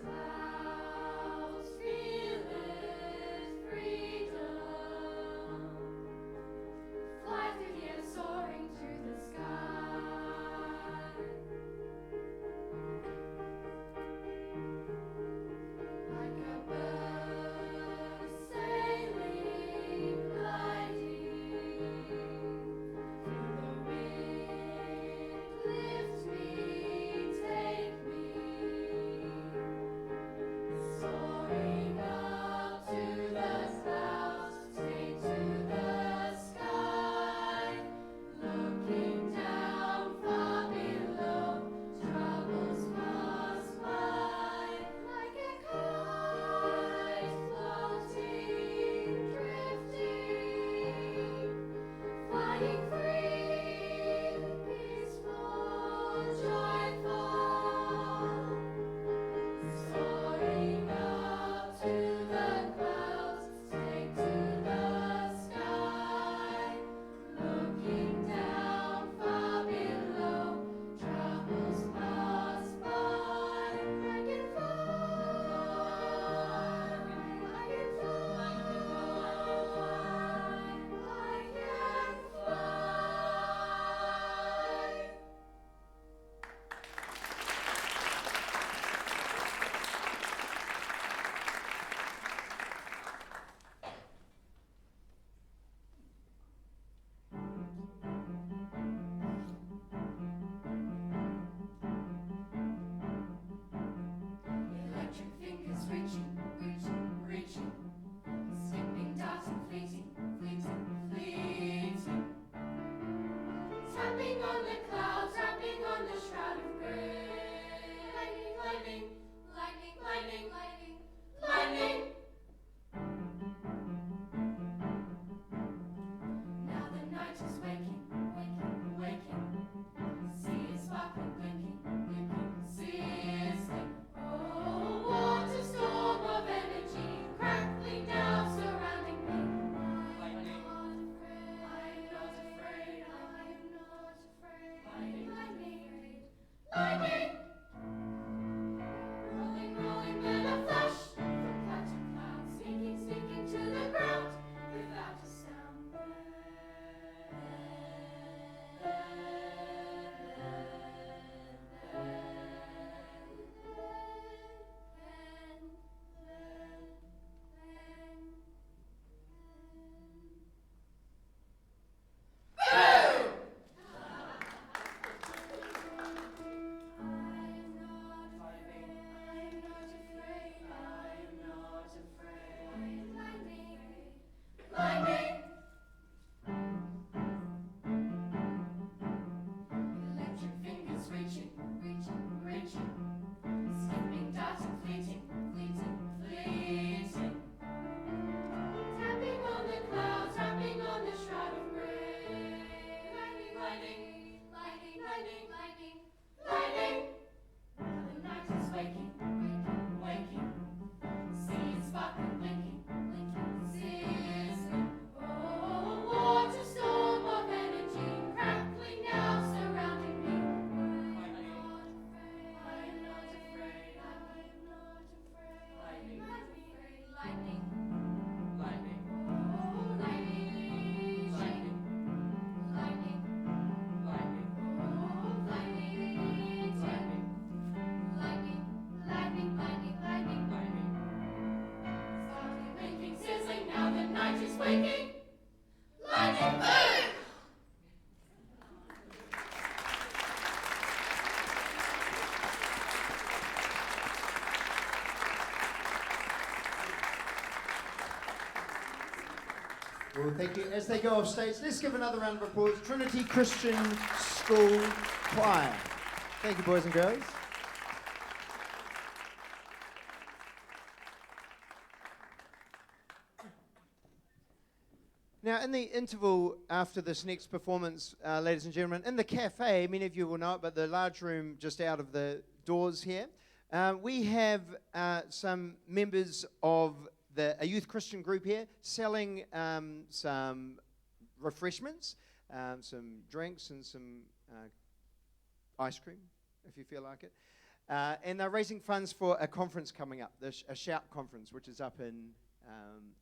Well, thank you. As they go off stage, let's give another round of applause. Trinity Christian School Choir. Thank you, boys and girls. Now, in the interval after this next performance, ladies and gentlemen, in the cafe, many of you will know it, but the large room just out of the doors here, we have some members of a youth Christian group here selling some refreshments, some drinks and some ice cream, if you feel like it. And they're raising funds for a conference coming up, a Shout conference, which is up in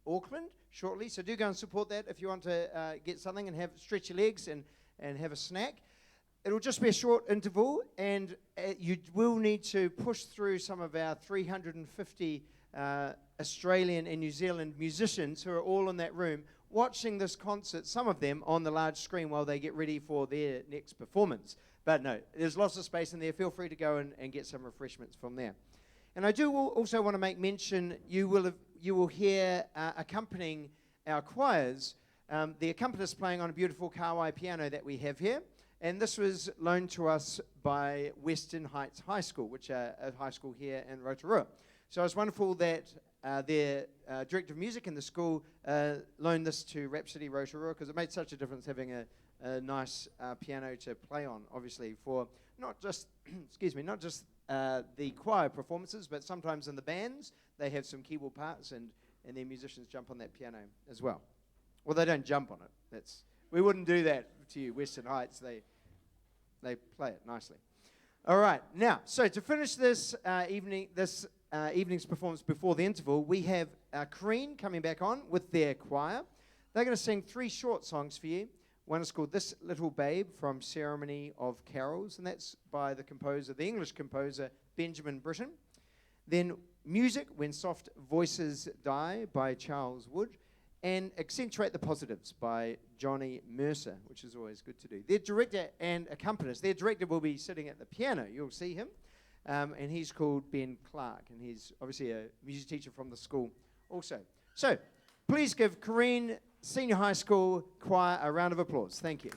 Auckland shortly. So do go and support that if you want to get something and stretch your legs and have a snack. It'll just be a short interval, and you will need to push through some of our 350 Australian and New Zealand musicians who are all in that room watching this concert, some of them on the large screen while they get ready for their next performance. But no, there's lots of space in there. Feel free to go and get some refreshments from there. And I do also want to make mention, you will hear accompanying our choirs, the accompanist playing on a beautiful Kawai piano that we have here. And this was loaned to us by Western Heights High School, which are a high school here in Rotorua. So it's wonderful that their director of music in the school loaned this to Rhapsody Rotorua, because it made such a difference having a nice piano to play on, obviously, for not just, not just the choir performances, but sometimes in the bands, they have some keyboard parts and their musicians jump on that piano as well. Well, they don't jump on it. We wouldn't do that to you, Western Heights. They play it nicely. All right, now, so to finish this evening's performance before the interval, we have Kareen coming back on with their choir. They're going to sing 3 short songs for you. One is called This Little Babe from Ceremony of Carols, and that's by the English composer, Benjamin Britten. Then Music, When Soft Voices Die by Charles Wood, and Accentuate the Positives by Johnny Mercer, which is always good to do. Their director and accompanist, their director will be sitting at the piano. You'll see him. And he's called Ben Clark, and he's obviously a music teacher from the school also. So, please give Kareen Senior High School Choir a round of applause. Thank you.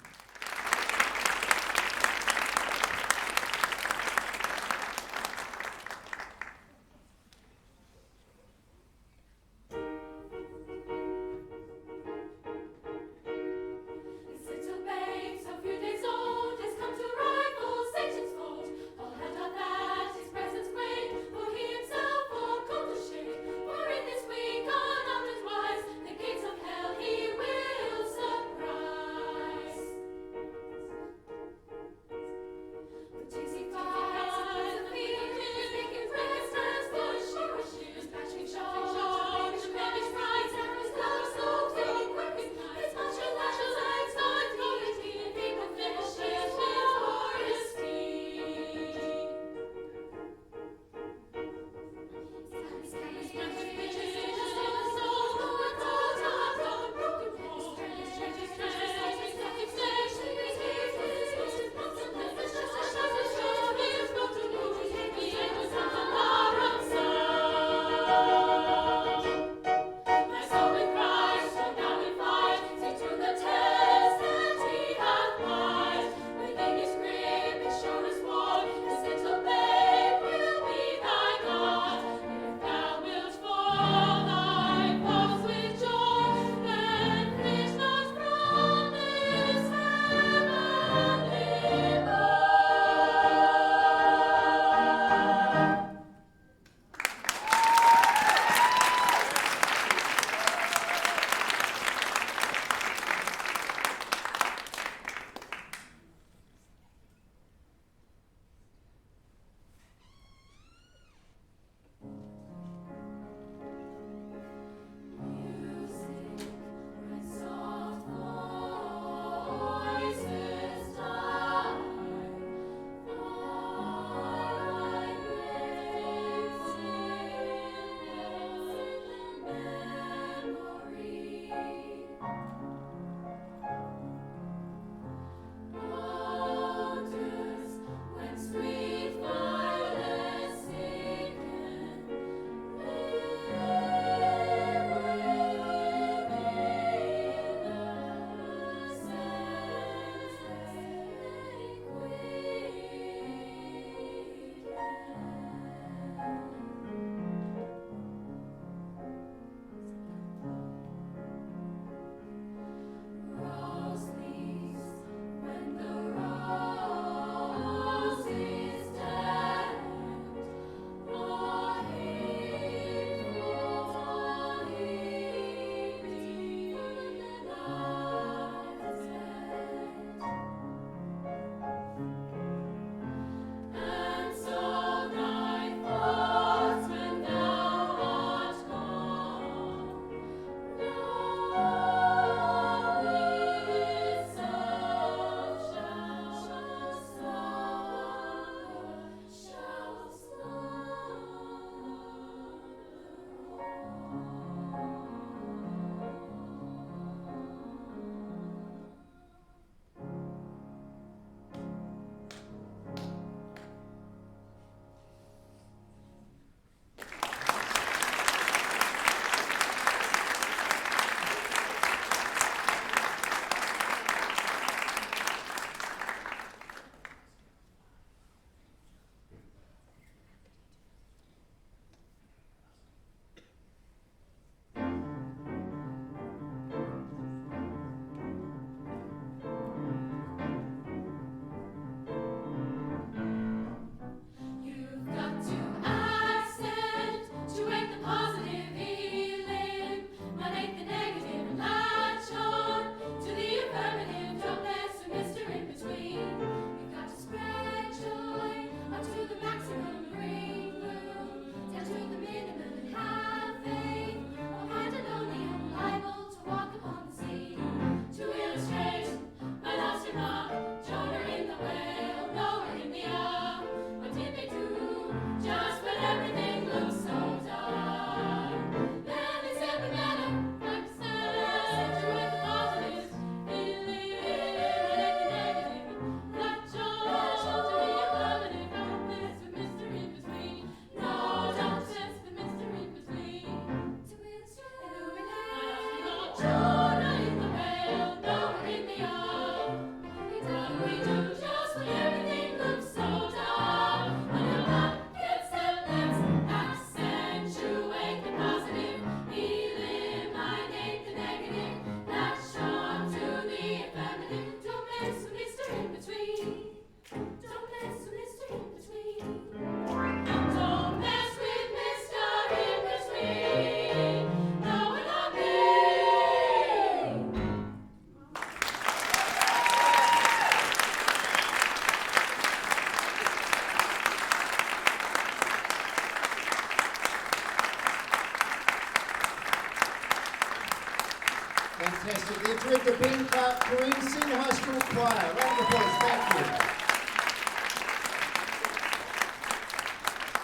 Fantastic. The director, Ben Clark, Kareem Senior High School Choir. Round of applause. Thank you.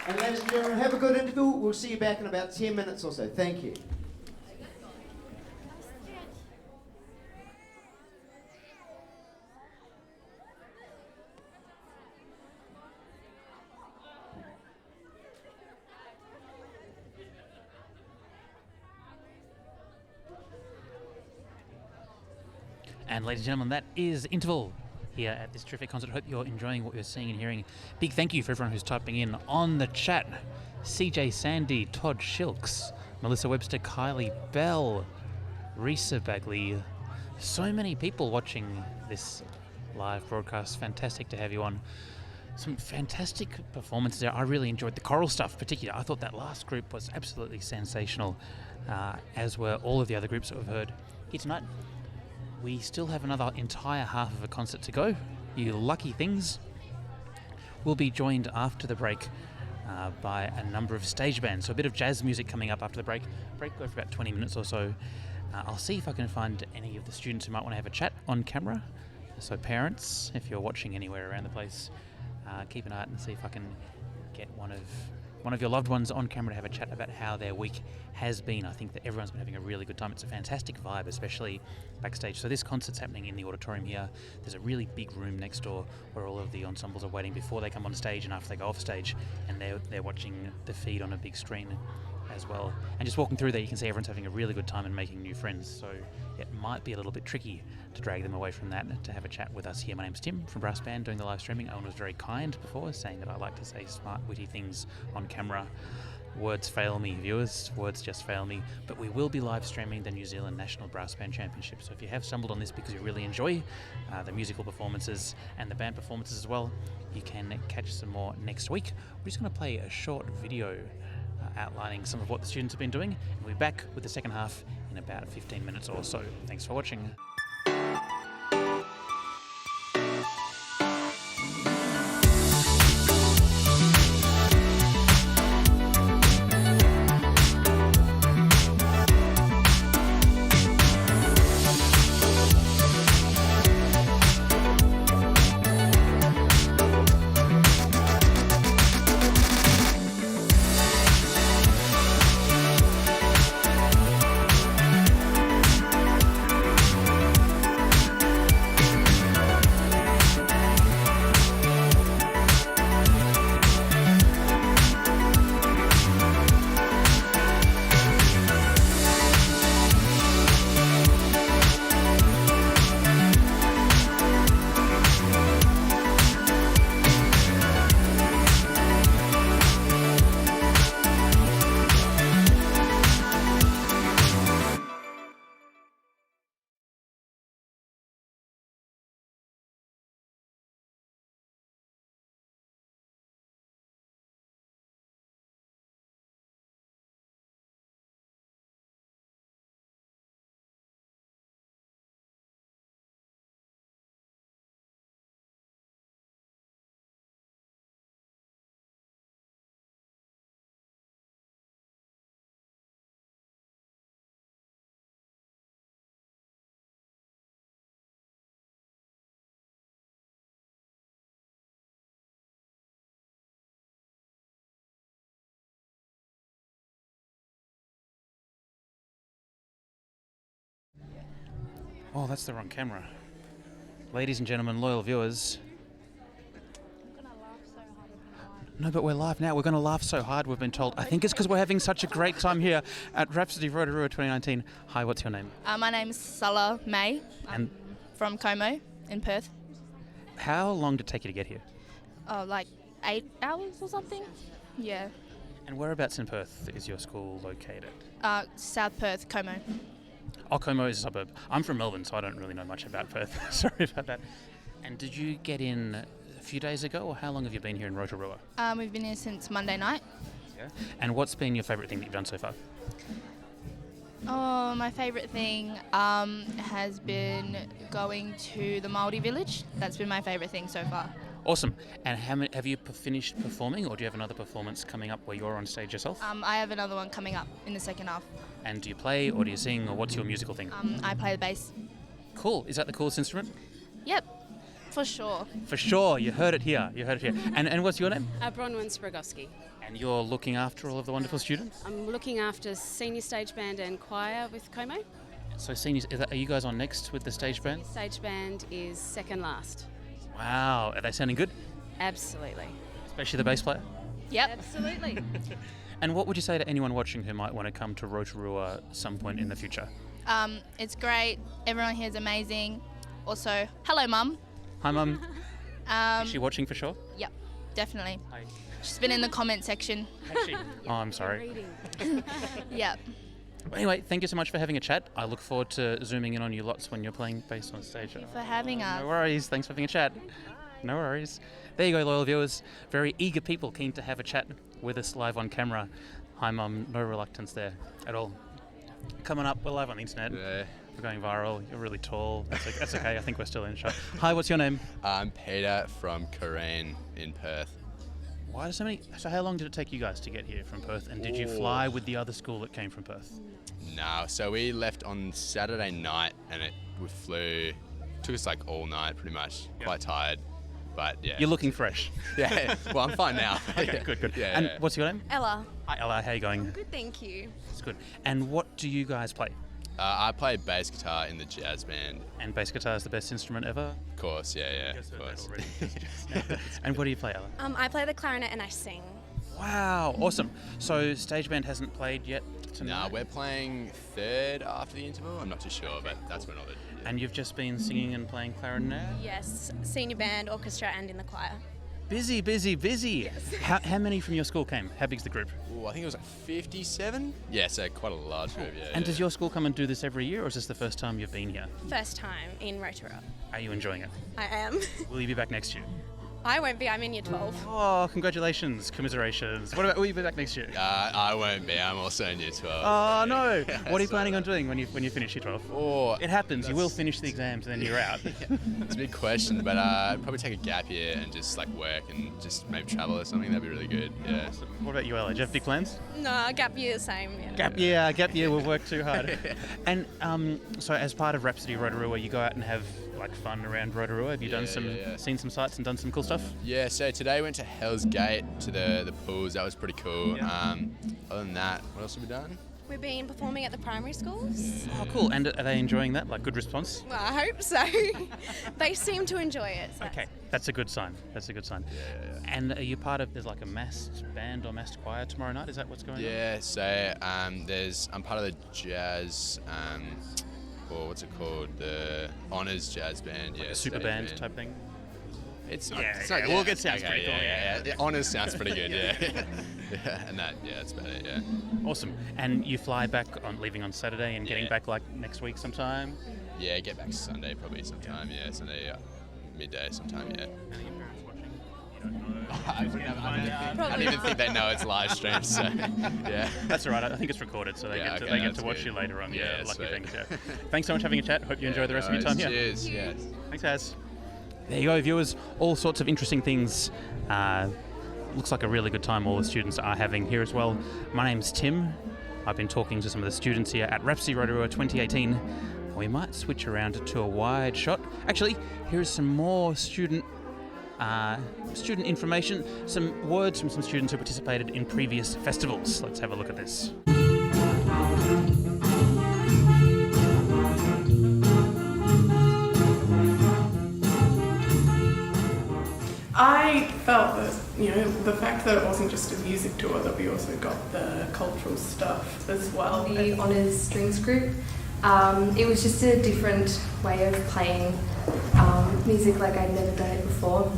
And ladies and gentlemen, have a good interval. We'll see you back in about 10 minutes or so. Thank you. And ladies and gentlemen, that is Interval here at this terrific concert. Hope you're enjoying what you're seeing and hearing. Big thank you for everyone who's typing in on the chat. CJ Sandy, Todd Shilks, Melissa Webster, Kylie Bell, Risa Bagley. So many people watching this live broadcast. Fantastic to have you on. Some fantastic performances there. I really enjoyed the choral stuff particularly. I thought that last group was absolutely sensational, as were all of the other groups that we've heard here tonight. We still have another entire half of a concert to go. You lucky things. We'll be joined after the break by a number of stage bands. So a bit of jazz music coming up after the break. Break go for about 20 minutes or so. I'll see if I can find any of the students who might want to have a chat on camera. So parents, if you're watching anywhere around the place, keep an eye out and see if I can get one of your loved ones on camera to have a chat about how their week has been. I think that everyone's been having a really good time. It's a fantastic vibe, especially backstage. So this concert's happening in the auditorium here. There's a really big room next door where all of the ensembles are waiting before they come on stage and after they go off stage, and they're watching the feed on a big screen as well. And just walking through there, you can see everyone's having a really good time and making new friends. So it might be a little bit tricky to drag them away from that to have a chat with us here. My name's Tim from Brass Band doing the live streaming. Owen was very kind before, saying that I like to say smart, witty things on camera. Words fail me, viewers. Words just fail me. But we will be live streaming the New Zealand National Brass Band Championship. So if you have stumbled on this because you really enjoy the musical performances and the band performances as well, you can catch some more next week. We're just going to play a short video outlining some of what the students have been doing. And we'll be back with the second half in about 15 minutes or so. Thanks for watching. Oh, that's the wrong camera. Ladies and gentlemen, loyal viewers. No, but we're live now. We're going to laugh so hard, we've been told. I think it's because we're having such a great time here at Rhapsody Rotorua 2019. Hi, what's your name? My name's Sulla May. I'm from Como in Perth. How long did it take you to get here? Oh, like 8 hours or something? Yeah. And whereabouts in Perth is your school located? South Perth, Como. Oh, Como is a suburb. I'm from Melbourne, so I don't really know much about Perth. Sorry about that. And did you get in a few days ago, or how long have you been here in Rotorua? We've been here since Monday night. Yeah. And what's been your favourite thing that you've done so far? Oh, my favourite thing has been going to the Māori village. That's been my favourite thing so far. Awesome. And have you finished performing, or do you have another performance coming up where you're on stage yourself? I have another one coming up in the second half. And do you play or do you sing or what's your musical thing? I play the bass. Cool. Is that the coolest instrument? Yep, for sure. For sure. You heard it here. And what's your name? Bronwyn Spragowski. And you're looking after all of the wonderful students? I'm looking after senior stage band and choir with Como. So seniors, are you guys on next with the stage band? Stage band is second last. Wow. Are they sounding good? Absolutely. Especially the bass player? Yep. Absolutely. And what would you say to anyone watching who might want to come to Rotorua some point in the future? It's great. Everyone here is amazing. Also, hello, Mum. Hi, Mum. Is she watching for sure? Yep, definitely. Hi. She's been in the comment section. Oh, I'm sorry. Yep. Anyway, thank you so much for having a chat. I look forward to zooming in on you lots when you're playing bass on stage. Thank you for having us. No worries. Thanks for having a chat. No worries. There you go, loyal viewers. Very eager people keen to have a chat with us live on camera. Hi, Mum. No reluctance there at all. Coming up, we're live on the internet. Yeah. We're going viral. You're really tall. That's okay. I think we're still in shot. Hi, what's your name? I'm Peter from Corrine in Perth. Why so many? So how long did it take you guys to get here from Perth? And did you fly with the other school that came from Perth? No, so we left on Saturday night and we flew. Took us like all night pretty much. Yep. Quite tired, but yeah. You're looking fresh. Yeah. Well, I'm fine now. Okay, good. Yeah, And yeah. what's your name? Ella. Hi, Ella. How you going? Good, thank you. It's good. And what do you guys play? I play bass guitar in the jazz band. And bass guitar is the best instrument ever? Of course, yeah, Just of heard that course. already. And what do you play, Ella? I play the clarinet and I sing. Wow, awesome. So stage band hasn't played yet tonight? No, we're playing third after the interval. I'm not too sure, but that's when all the... Yeah. And you've just been singing and playing clarinet? Yes, senior band, orchestra, and in the choir. Busy. Yes. How many from your school came? How big's the group? Ooh, I think it was like 57? Yeah, so quite a large group, yeah. And does your school come and do this every year, or is this the first time you've been here? First time in Rotorua. Are you enjoying it? I am. Will you be back next year? I won't be, I'm in year 12. Oh, congratulations, commiserations. What about, will you be back next year? I won't be. I'm also in year 12. Oh no! What are you So- planning on doing when you finish year 12? Oh, It happens. You will finish the exams and then you're out. It's a big question, but I'd probably take a gap year and just like work and just maybe travel or something. That'd be really good. Yeah. What about you, Ella? Do you have big plans? No, gap year, same. Yeah. Gap year. We'll work too hard. And so, as part of Rhapsody Rotorua, you go out and have like fun around Rotorua. Have you done seen some sights and done some cool stuff? Yeah. So today went to Hell's Gate to the pools. That was pretty cool. Yeah. Other than that, what else have we done? We've been performing at the primary schools. Oh, cool. And are they enjoying that? Like, good response? Well, I hope so. They seem to enjoy it. So Okay, that's a good sign. Yeah. And are you part of? There's like a massed band or massed choir tomorrow night. Is that what's going on? Yeah. So I'm part of the jazz. Or what's it called? The honors jazz band. Yeah. Like a super stage band type thing. It's not. Yeah, it's not yeah. good. Well, it sounds pretty cool, yeah. The honors sounds pretty good. Yeah. Yeah. And that's about it. Yeah. Awesome. And you fly back leaving on Saturday and getting back like next week sometime. Yeah. Get back Sunday probably sometime. Yeah. Sunday midday sometime. Yeah. I don't even think they know it's live streamed. So yeah. That's all right. I think it's recorded, so they get to that's watch good. you later on. Yeah, lucky sweet. things. Yeah. Thanks so much for having a chat. Hope you enjoy the rest of your time here. Cheers. Yes. Thanks, Az. There you go, viewers. All sorts of interesting things. Looks like a really good time all the students are having here as well. My name's Tim. I've been talking to some of the students here at Rhapsody Rotorua 2018. We might switch around to a wide shot. Actually, here's some more student information, some words from some students who participated in previous festivals. Let's have a look at this. I felt that, the fact that it wasn't just a music tour, that we also got the cultural stuff as well. The honours strings group. It was just a different way of playing music like I'd never done it before.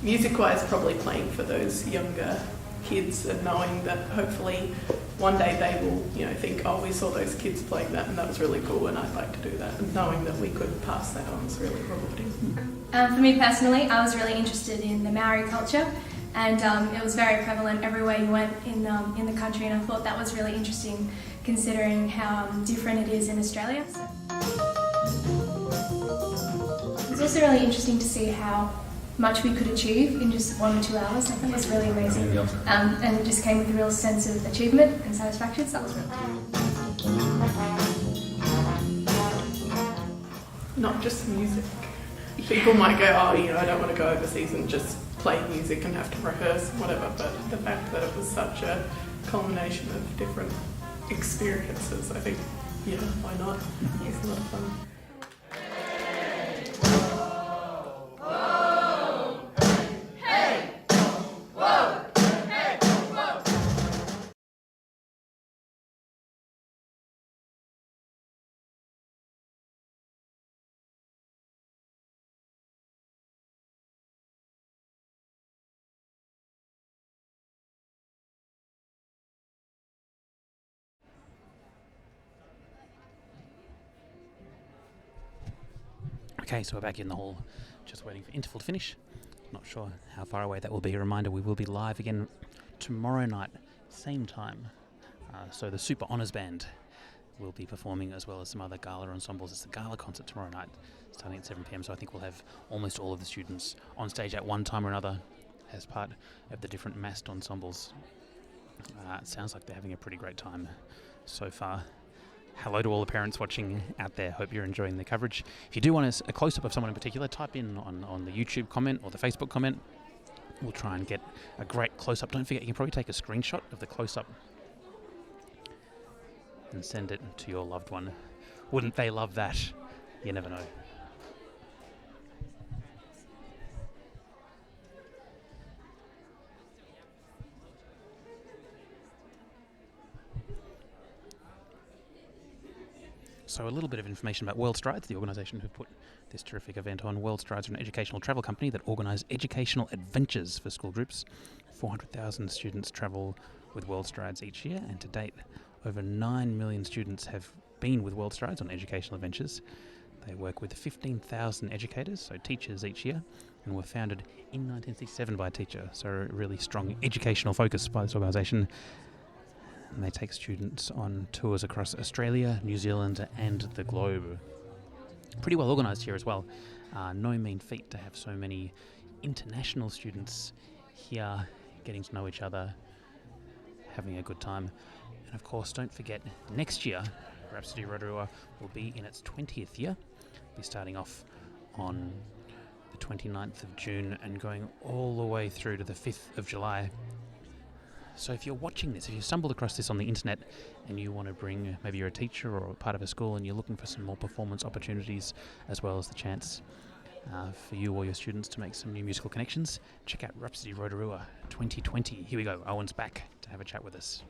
Music-wise, probably playing for those younger kids and knowing that hopefully one day they will, think, oh, we saw those kids playing that and that was really cool and I'd like to do that. And knowing that we could pass that on is really rewarding. For me personally, I was really interested in the Maori culture, and it was very prevalent everywhere you went in the country, and I thought that was really interesting considering how different it is in Australia. It was also really interesting to see how much we could achieve in just 1 or 2 hours. I think it was really amazing. And it just came with a real sense of achievement and satisfaction, so that was really cool. Not just music. People might go, oh, I don't want to go overseas and just play music and have to rehearse, whatever, but the fact that it was such a culmination of different experiences, I think, why not? It was a lot of fun. Okay, so we're back in the hall, just waiting for interval to finish. Not sure how far away that will be. A reminder, we will be live again tomorrow night, same time. So the Super Honours Band will be performing, as well as some other gala ensembles. It's the gala concert tomorrow night, starting at 7 p.m, so I think we'll have almost all of the students on stage at one time or another as part of the different massed ensembles. It sounds like they're having a pretty great time so far. Hello to all the parents watching out there. Hope you're enjoying the coverage. If you do want a close-up of someone in particular, type in on the YouTube comment or the Facebook comment. We'll try and get a great close-up. Don't forget, you can probably take a screenshot of the close-up and send it to your loved one. Wouldn't they love that? You never know. So a little bit of information about World Strides, the organisation who put this terrific event on. World Strides are an educational travel company that organise educational adventures for school groups. 400,000 students travel with World Strides each year, and to date, over 9 million students have been with World Strides on educational adventures. They work with 15,000 educators, so teachers each year, and were founded in 1967 by a teacher, so a really strong educational focus by this organisation. And they take students on tours across Australia, New Zealand and the globe. Pretty well organised here as well. No mean feat to have so many international students here, getting to know each other, having a good time. And of course, don't forget, next year, Rhapsody Rotorua will be in its 20th year. We'll be starting off on the 29th of June and going all the way through to the 5th of July. So if you're watching this, if you stumbled across this on the internet and you want to bring, maybe you're a teacher or a part of a school and you're looking for some more performance opportunities, as well as the chance for you or your students to make some new musical connections, check out Rhapsody Rotorua 2020. Here we go, Owen's back to have a chat with us.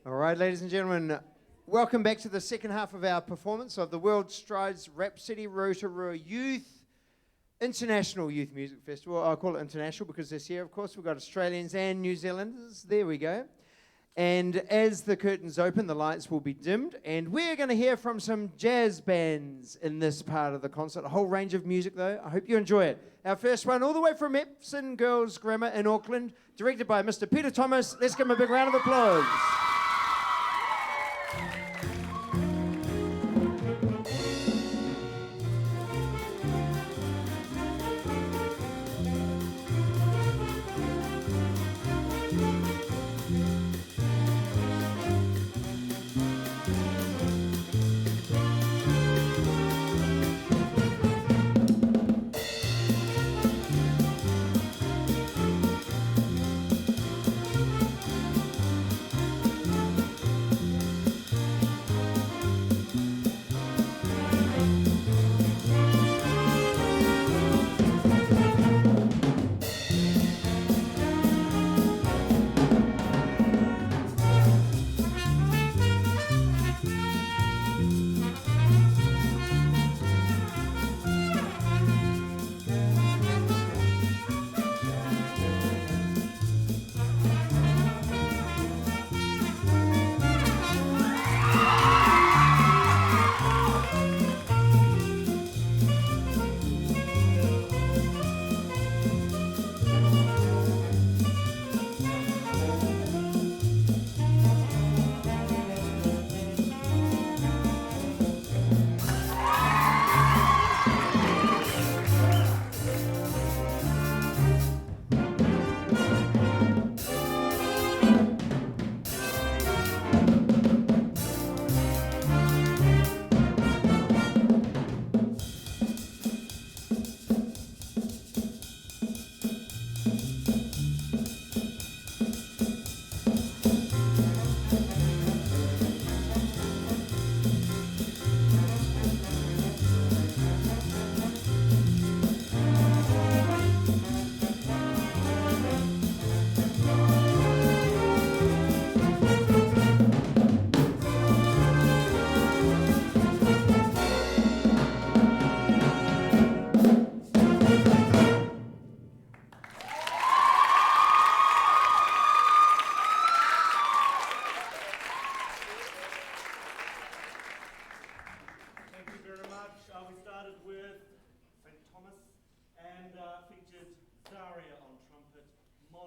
All right, ladies and gentlemen, welcome back to the second half of our performance of the World Strides Rhapsody Rotorua International Youth Music Festival. I call it international because this year, of course, we've got Australians and New Zealanders. There we go. And as the curtains open, the lights will be dimmed, and we're going to hear from some jazz bands in this part of the concert. A whole range of music, though. I hope you enjoy it. Our first one, all the way from Epsom Girls Grammar in Auckland, directed by Mr. Peter Thomas. Let's give him a big round of applause.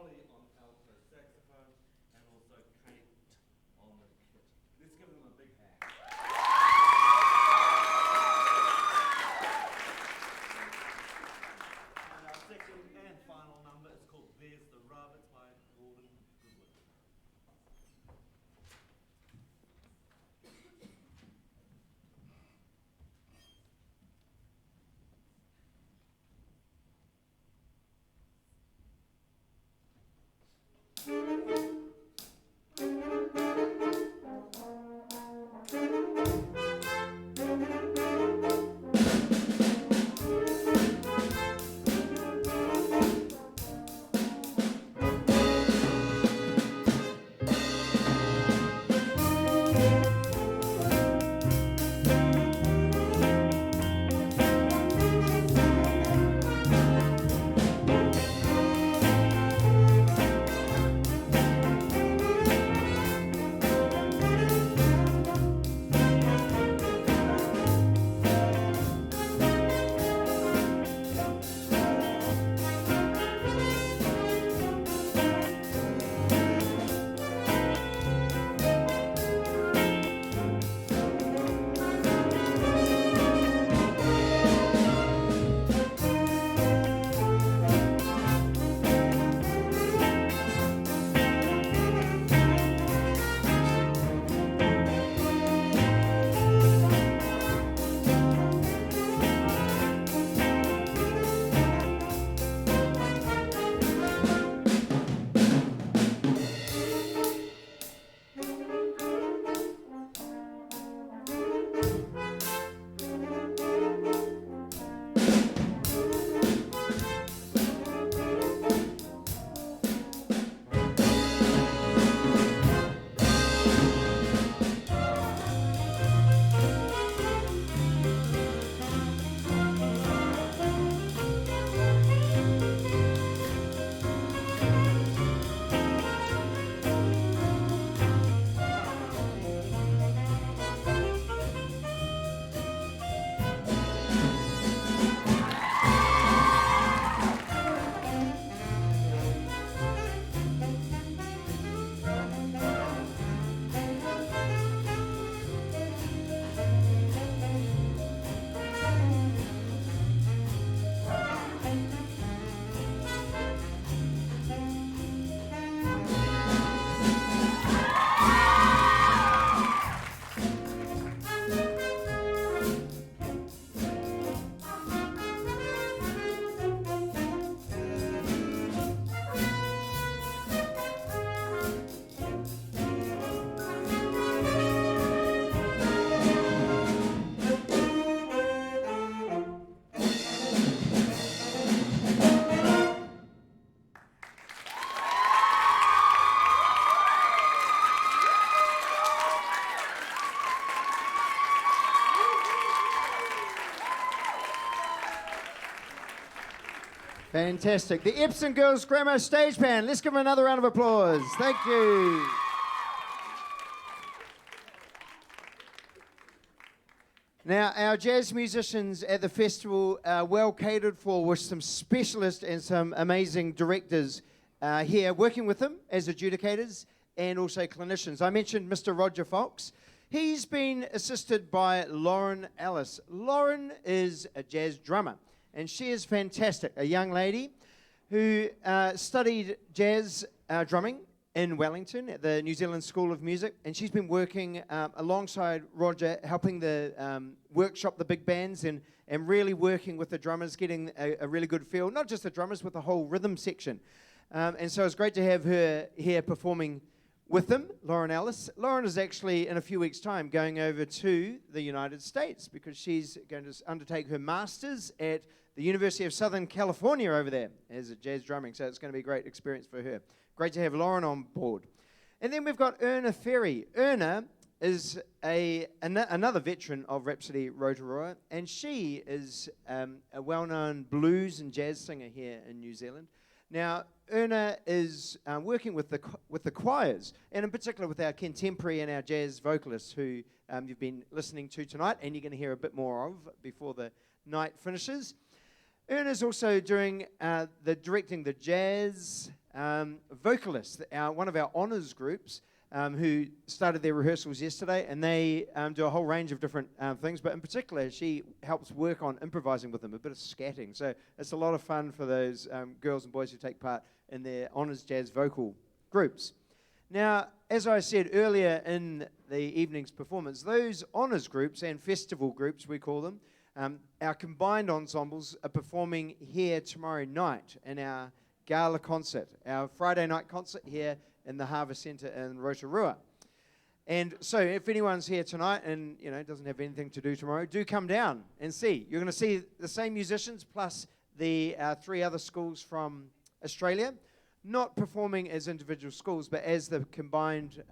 Holly on alto saxophone, and also Kate on the kit. Let's give them a big hand. And our second and final number is called There's the Rub. It's by Gordon Goodwin. Fantastic. The Epsom Girls Grammar Stage Band. Let's give them another round of applause. Thank you. Now, our jazz musicians at the festival are well catered for with some specialists and some amazing directors here working with them as adjudicators and also clinicians. I mentioned Mr. Roger Fox. He's been assisted by Lauren Ellis. Lauren is a jazz drummer, and she is fantastic, a young lady who studied jazz drumming in Wellington at the New Zealand School of Music, and she's been working alongside Roger, helping the workshop the big bands and really working with the drummers, getting a really good feel, not just the drummers, with the whole rhythm section. And so it's great to have her here performing with them, Lauren Ellis. Lauren is actually, in a few weeks' time, going over to the United States because she's going to undertake her master's at the University of Southern California over there as a jazz drumming. So it's going to be a great experience for her. Great to have Lauren on board. And then we've got Erna Ferry. Erna is another veteran of Rhapsody Rotorua, and she is a well-known blues and jazz singer here in New Zealand. Now, Erna is working with the choirs, and in particular with our contemporary and our jazz vocalists who you've been listening to tonight, and you're going to hear a bit more of before the night finishes. Erna's also doing directing the jazz vocalist, one of our honours groups, who started their rehearsals yesterday, and they do a whole range of different things, but in particular, she helps work on improvising with them, a bit of scatting. So it's a lot of fun for those girls and boys who take part in their honours jazz vocal groups. Now, as I said earlier in the evening's performance, those honours groups and festival groups, we call them, our combined ensembles are performing here tomorrow night in our gala concert, our Friday night concert here in the Harvest Centre in Rotorua. And so if anyone's here tonight and doesn't have anything to do tomorrow, do come down and see. You're going to see the same musicians plus the 3 other schools from Australia, not performing as individual schools, but as the combined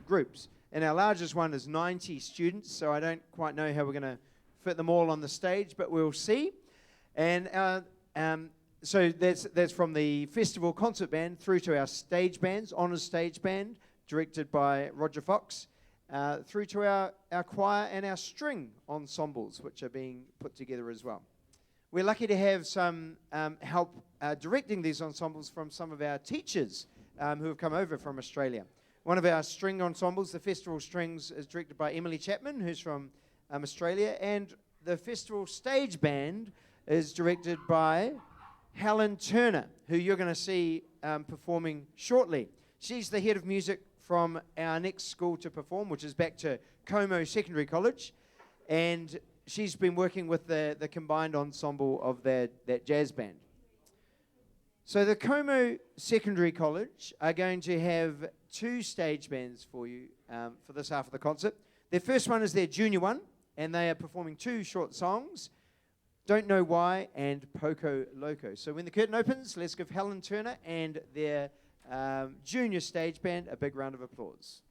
groups. And our largest one is 90 students, so I don't quite know how we're going to fit them all on the stage, but we'll see. And so that's from the festival concert band through to our stage bands, honours stage band, directed by Roger Fox, through to our choir and our string ensembles, which are being put together as well. We're lucky to have some help directing these ensembles from some of our teachers who have come over from Australia. One of our string ensembles, the Festival Strings, is directed by Emily Chapman, who's from Australia, and the Festival Stage Band is directed by Helen Turner, who you're going to see performing shortly. She's the head of music from our next school to perform, which is back to Como Secondary College, and she's been working with the combined ensemble of that jazz band. So the Como Secondary College are going to have 2 stage bands for you for this half of the concert. Their first one is their junior one, and they are performing 2 short songs, Don't Know Why and Poco Loco. So when the curtain opens, let's give Helen Turner and their junior stage band a big round of applause.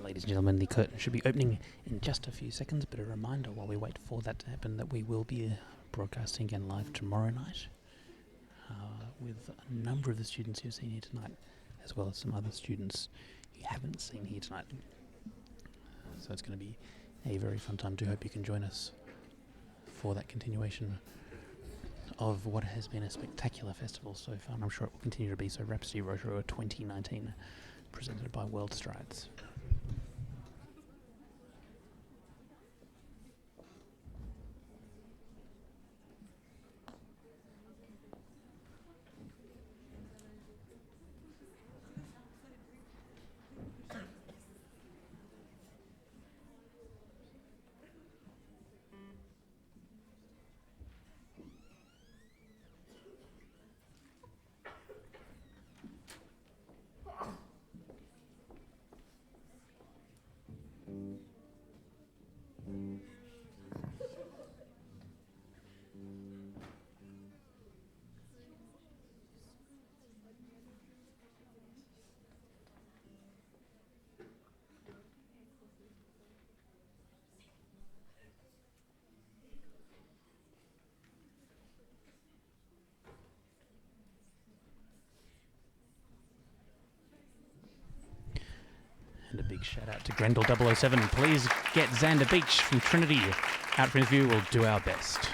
Ladies and gentlemen, the curtain should be opening in just a few seconds, but a reminder while we wait for that to happen that we will be broadcasting again live tomorrow night with a number of the students you've seen here tonight, as well as some other students you haven't seen here tonight. So it's going to be a very fun time. Do hope you can join us for that continuation of what has been a spectacular festival so far, and I'm sure it will continue to be so. Rhapsody Rotorua 2019, presented by World Strides. And a big shout out to Grendel 007. Please get Xander Beach from Trinity out for interview. We'll do our best.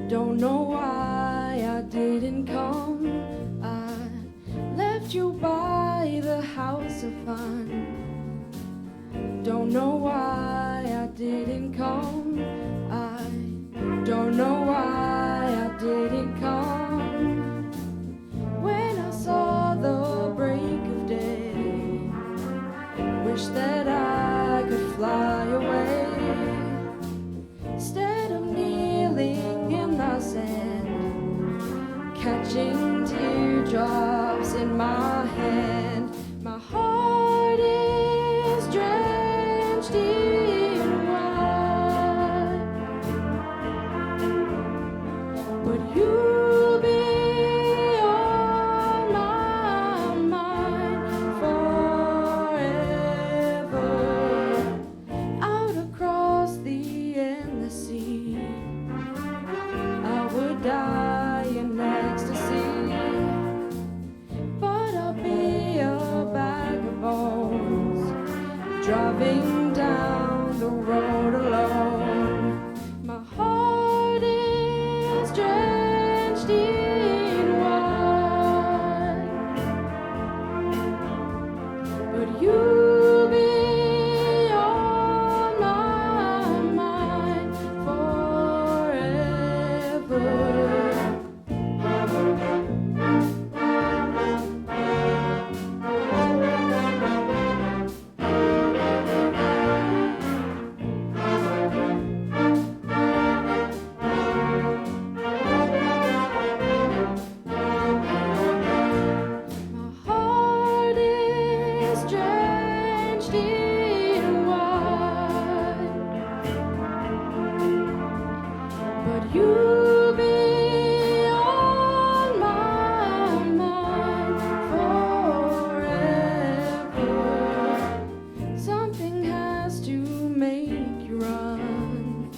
Don't know why I didn't come. I left you by the house of fun. Don't know why I didn't come. I don't know why I didn't come. When I saw the break of day, you'll be on my mind forever. Something has to make you run.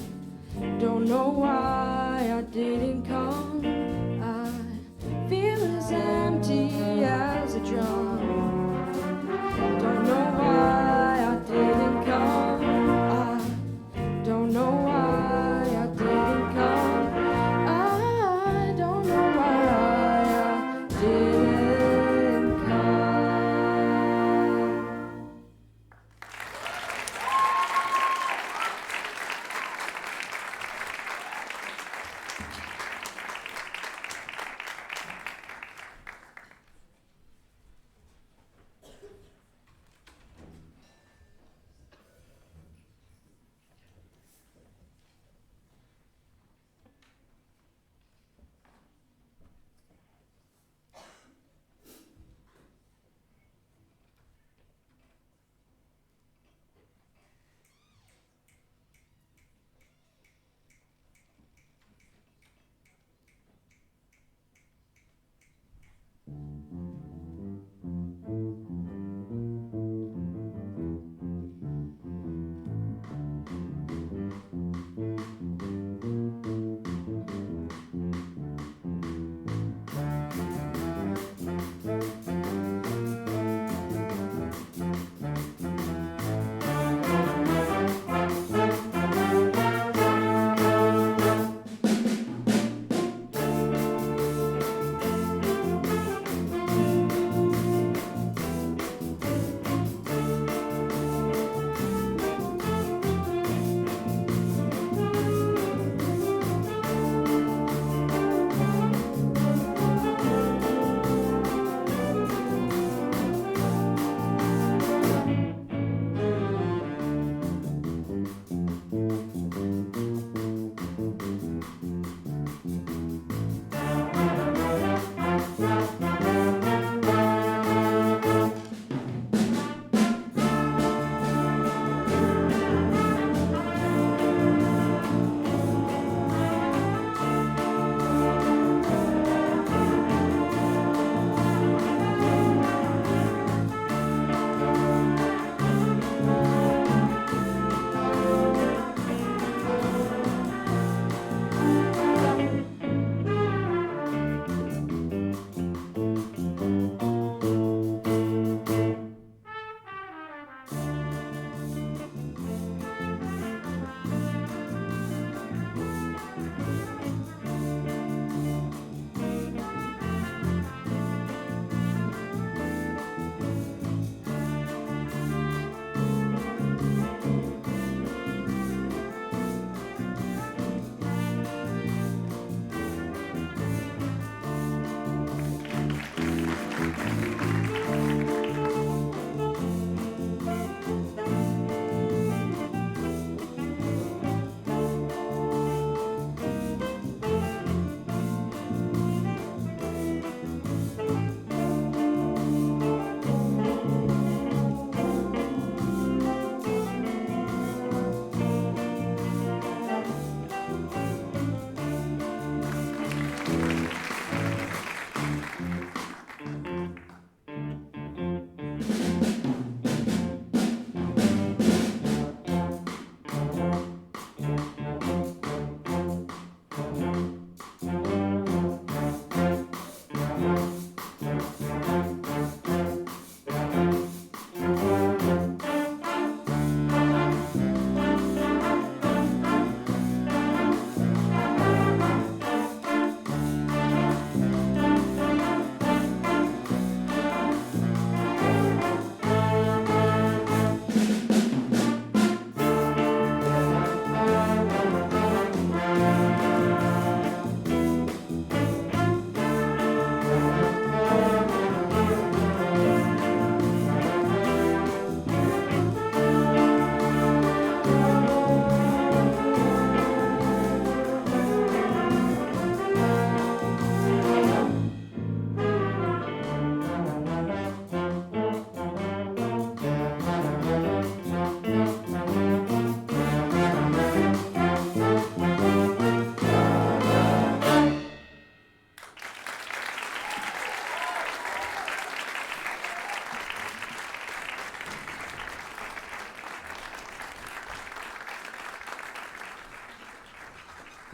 Don't know why I didn't come. I feel as empty as a drum. Don't know why I didn't come. I don't know why I didn't come. I don't know why I didn't come.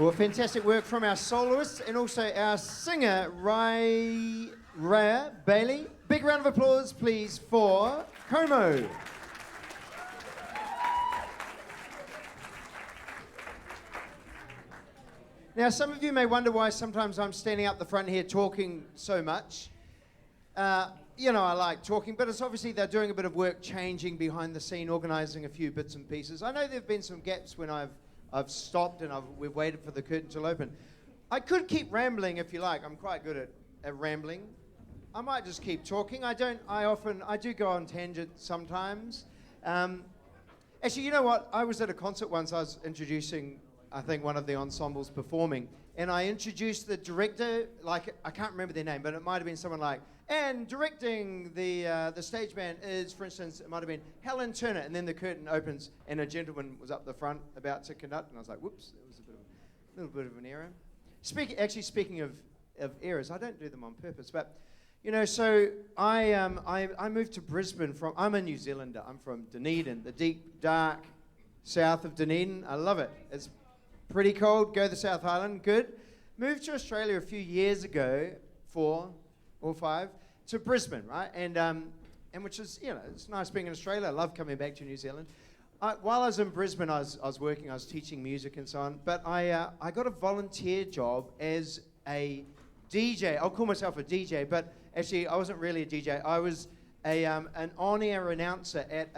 Well, fantastic work from our soloists and also our singer, Raya Bailey. Big round of applause, please, for Como. Now, some of you may wonder why sometimes I'm standing up the front here talking so much. You know, I like talking, but it's obviously they're doing a bit of work changing behind the scene, organising a few bits and pieces. I know there have been some gaps when I've stopped and we've waited for the curtain to open. I could keep rambling if you like. I'm quite good at rambling. I might just keep talking. I do go on tangents sometimes. Actually, you know what? I was at a concert once. I was introducing, I think, one of the ensembles performing, and I introduced the director, like, I can't remember their name, but it might have been someone like, and directing the stage band is, for instance, it might have been Helen Turner, and then the curtain opens, and a gentleman was up the front about to conduct, and I was like, whoops, there was a little bit of an error. Speaking of errors, I don't do them on purpose, but, you know, so I moved to Brisbane I'm a New Zealander. I'm from Dunedin, the deep, dark south of Dunedin. I love it. It's pretty cold. Go to the South Island. Good. Moved to Australia a few years ago, 4 or 5, to Brisbane, right? And which is, you know, it's nice being in Australia. I love coming back to New Zealand. While I was in Brisbane, I was working. I was teaching music and so on. But I got a volunteer job as a DJ. I'll call myself a DJ, but actually I wasn't really a DJ. I was an on-air announcer at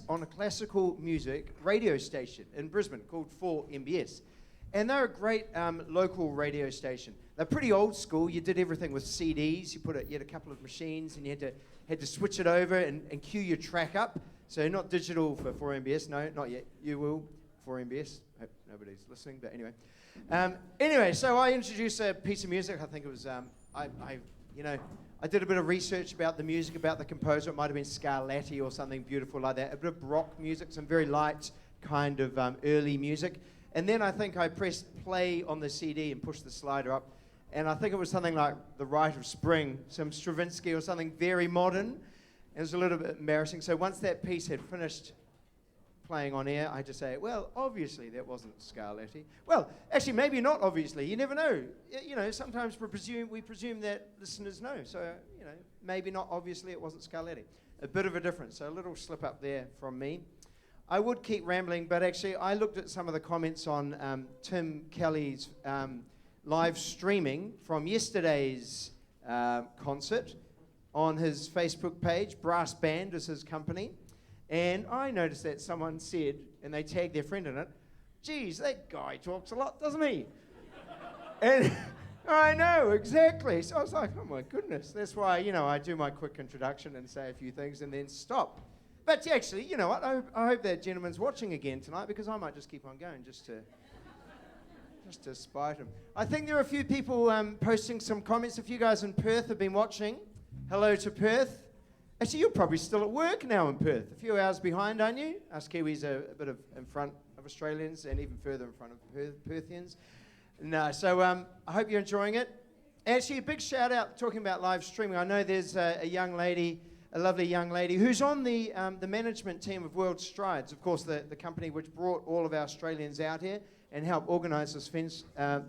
on a classical music radio station in Brisbane called 00pm. And they're a great local radio station. They're pretty old school. You did everything with CDs. You had a couple of machines, and you had to switch it over and cue your track up. So not digital for 00pm. No, not yet. You will 00pm. Hope nobody's listening, but anyway. Anyway, so I introduced a piece of music. I think it was I did a bit of research about the music, about the composer. It might have been Scarlatti or something beautiful like that. A bit of rock music, some very light kind of early music. And then I think I pressed play on the CD and pushed the slider up. And I think it was something like The Rite of Spring, some Stravinsky or something very modern. It was a little bit embarrassing. So once that piece had finished playing on air, I had to say, well, obviously that wasn't Scarlatti. Well, actually, maybe not obviously. You never know. You know, sometimes we presume that listeners know. So, you know, maybe not obviously it wasn't Scarlatti. A bit of a difference. So a little slip up there from me. I would keep rambling, but actually I looked at some of the comments on Tim Kelly's live streaming from yesterday's concert on his Facebook page. Brass Band is his company. And I noticed that someone said, and they tagged their friend in it, geez, that guy talks a lot, doesn't he? And I know, exactly. So I was like, oh my goodness. That's why, you know, I do my quick introduction and say a few things and then stop. But actually, you know what, I hope that gentleman's watching again tonight, because I might just keep on going just to spite him. I think there are a few people posting some comments. If you guys in Perth have been watching, hello to Perth. Actually, you're probably still at work now in Perth. A few hours behind, aren't you? Us Kiwis are a bit in front of Australians and even further in front of Perthians. No, so I hope you're enjoying it. Actually, a big shout out, talking about live streaming. I know there's a young lady, a lovely young lady, who's on the management team of World Strides, of course, the company which brought all of our Australians out here and helped organise this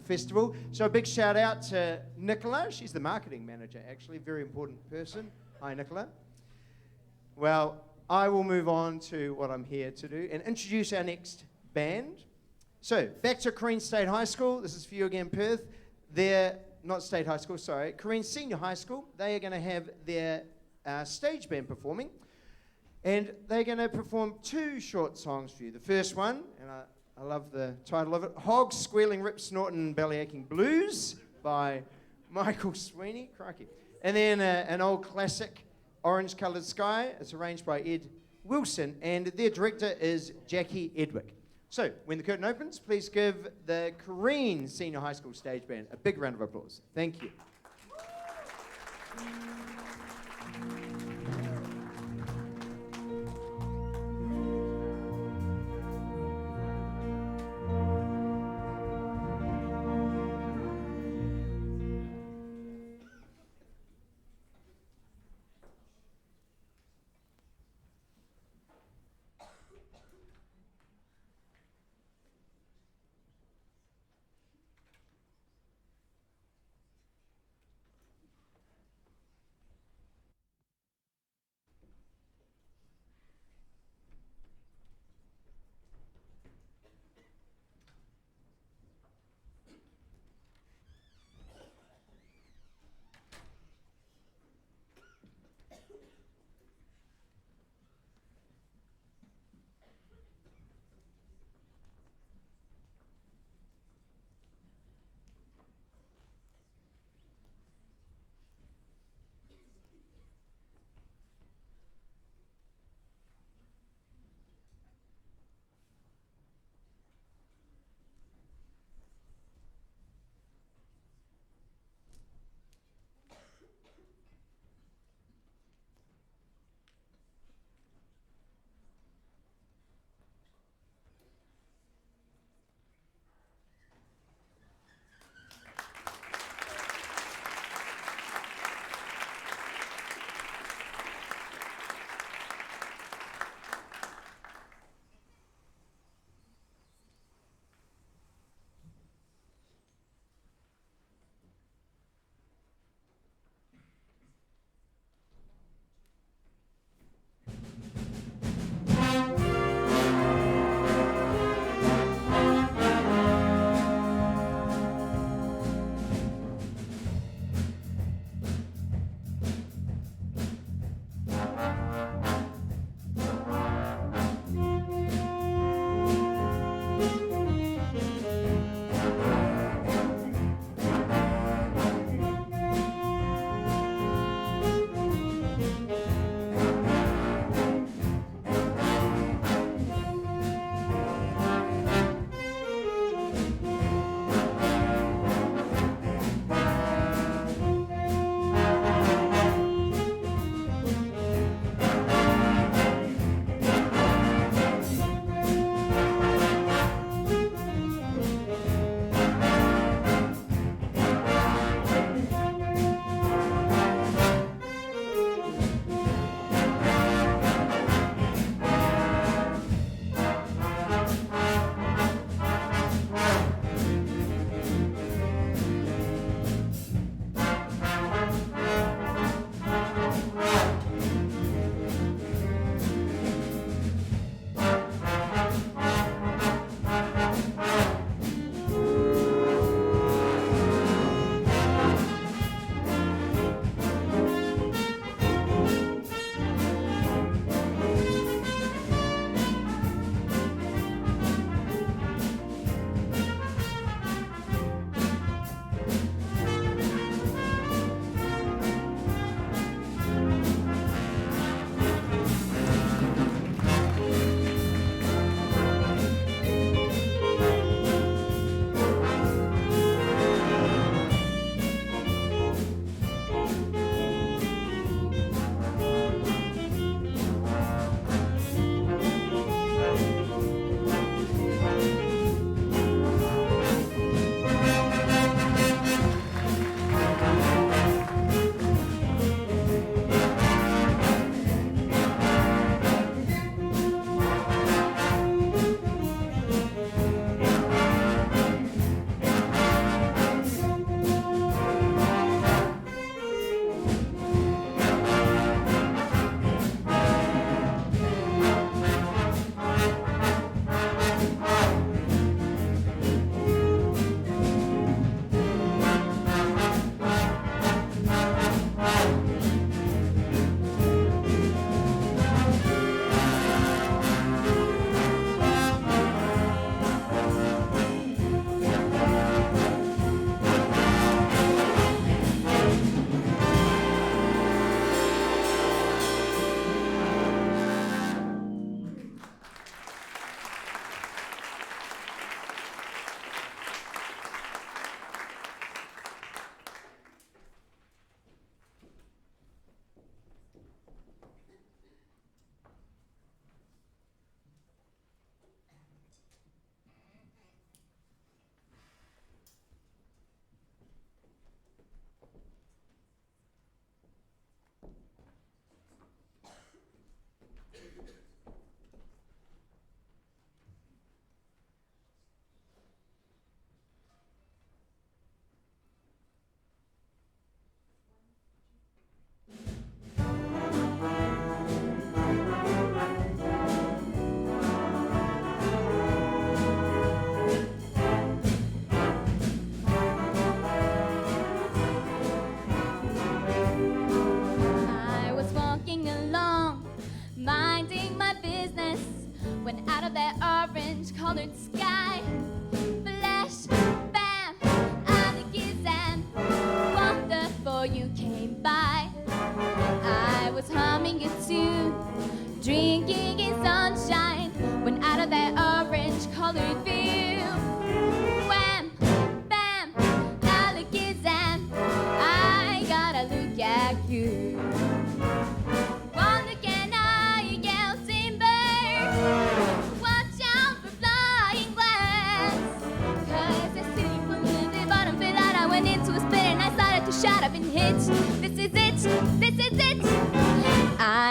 festival. So a big shout out to Nicola. She's the marketing manager, actually, very important person. Hi, Nicola. Well, I will move on to what I'm here to do and introduce our next band. So, back to Careen State High School. This is for you again, Perth. They're, not State High School, sorry, Careen Senior High School. They are going to have their stage band performing. And they're going to perform 2 short songs for you. The first one, and I love the title of it, Hogs Squealing, Rip Snortin' Bellyaching Blues by Michael Sweeney. Crikey. And then an old classic, Orange Coloured Sky. It's arranged by Ed Wilson, and their director is Jackie Edwick. So, when the curtain opens, please give the Careen Senior High School Stage Band a big round of applause. Thank you.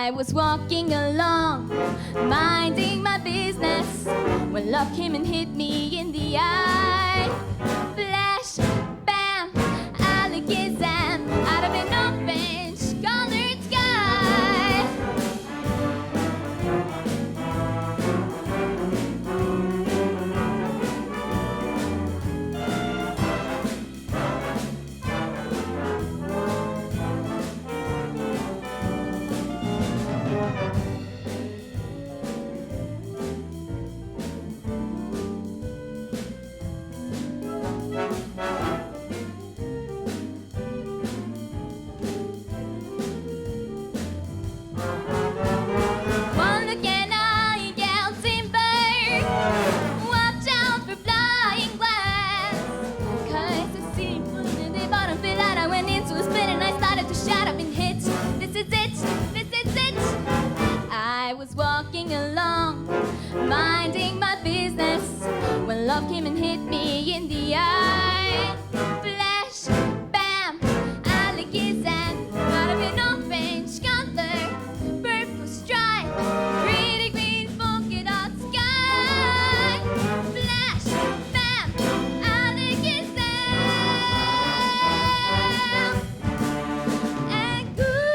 I was walking along, minding my business, when love came and hit me in the eye. Flash, bam, alakazam, out of an orange-colored sky. One look and I yelled timber, watch out for flying glass. 'Cause I see one in the bottom fell out. I went into a spin and I started to shout up and hit. This is it, this is it. I was walking along, minding my business, when love came and hit me in the eye. Flash, bam, alakazam, out of an orange color, purple stripe, pretty green polka dot sky. Flash, bam, alakazam, and goodbye.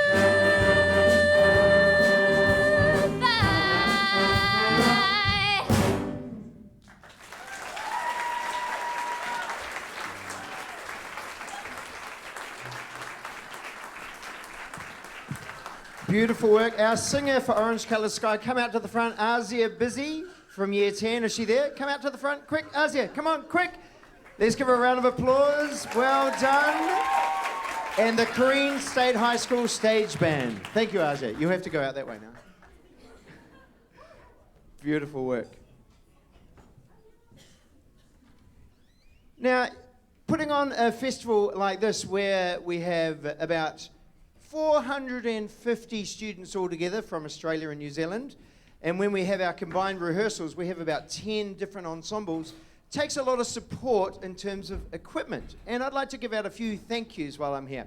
Beautiful work. Our singer for Orange Coloured Sky, come out to the front. Azia Busy from Year 10. Is she there? Come out to the front. Quick, Azia, come on, quick. Let's give her a round of applause. Well done. And the Korean State High School Stage Band. Thank you, Azia. You have to go out that way now. Beautiful work. Now, putting on a festival like this where we have about 450 students altogether from Australia and New Zealand, and when we have our combined rehearsals, we have about 10 different ensembles, takes a lot of support in terms of equipment. And I'd like to give out a few thank yous while I'm here.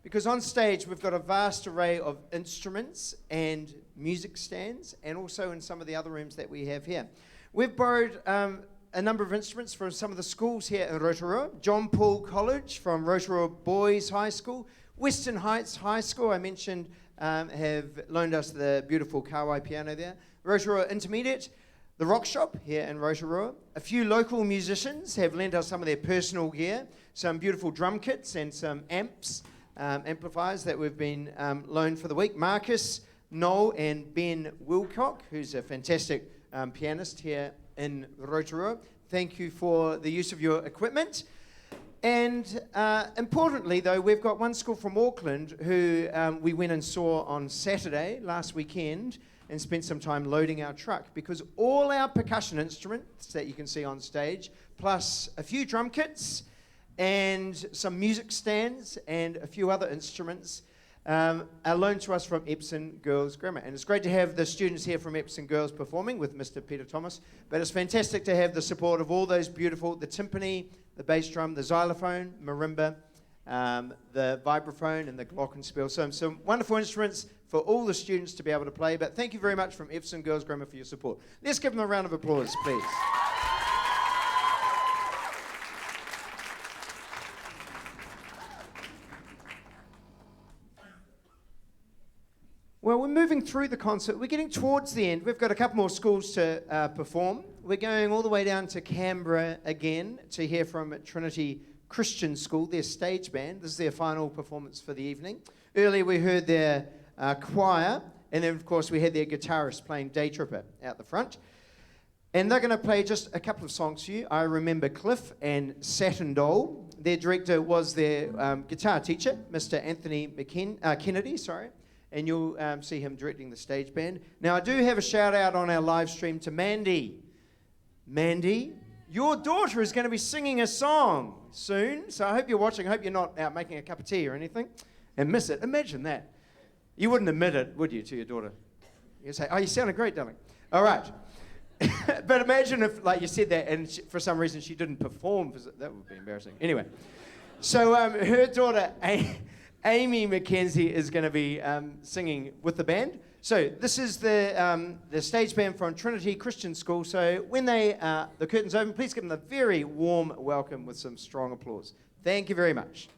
Because on stage, we've got a vast array of instruments and music stands, and also in some of the other rooms that we have here. We've borrowed a number of instruments from some of the schools here in Rotorua. John Paul College from Rotorua Boys High School. Western Heights High School, I mentioned, have loaned us the beautiful Kawai piano there. Rotorua Intermediate, the Rock Shop here in Rotorua. A few local musicians have lent us some of their personal gear, some beautiful drum kits and some amps, amplifiers that we've been loaned for the week. Marcus, Noel and Ben Wilcock, who's a fantastic pianist here in Rotorua. Thank you for the use of your equipment. And importantly, though, we've got one school from Auckland who we went and saw on Saturday, last weekend, and spent some time loading our truck, because all our percussion instruments that you can see on stage, plus a few drum kits and some music stands and a few other instruments, are loaned to us from Epsom Girls Grammar. And it's great to have the students here from Epsom Girls performing with Mr. Peter Thomas, but it's fantastic to have the support of all those beautiful, the timpani, the bass drum, the xylophone, marimba, the vibraphone, and the glockenspiel. So some wonderful instruments for all the students to be able to play. But thank you very much from Epsom Girls Grammar for your support. Let's give them a round of applause, please. Well, we're moving through the concert. We're getting towards the end. We've got a couple more schools to perform. We're going all the way down to Canberra again to hear from Trinity Christian School, their stage band. This is their final performance for the evening. Earlier we heard their choir, and then of course we had their guitarist playing Day Tripper out the front. And they're going to play just a couple of songs for you. I Remember Cliff and Saturn Doll. Their director was their guitar teacher, Mr. Anthony Kennedy, and you'll see him directing the stage band. Now, I do have a shout out on our live stream to Mandy. Mandy, your daughter is going to be singing a song soon, so I hope you're watching. I hope you're not out making a cup of tea or anything and miss it. Imagine that. You wouldn't admit it, would you, to your daughter? You'd say, oh, you sounded great, darling. All right. But imagine if, like, you said that and for some reason she didn't perform. That would be embarrassing. Anyway, so her daughter, Amy McKenzie is going to be singing with the band. So this is the stage band from Trinity Christian School. So when the curtains open, please give them a very warm welcome with some strong applause. Thank you very much.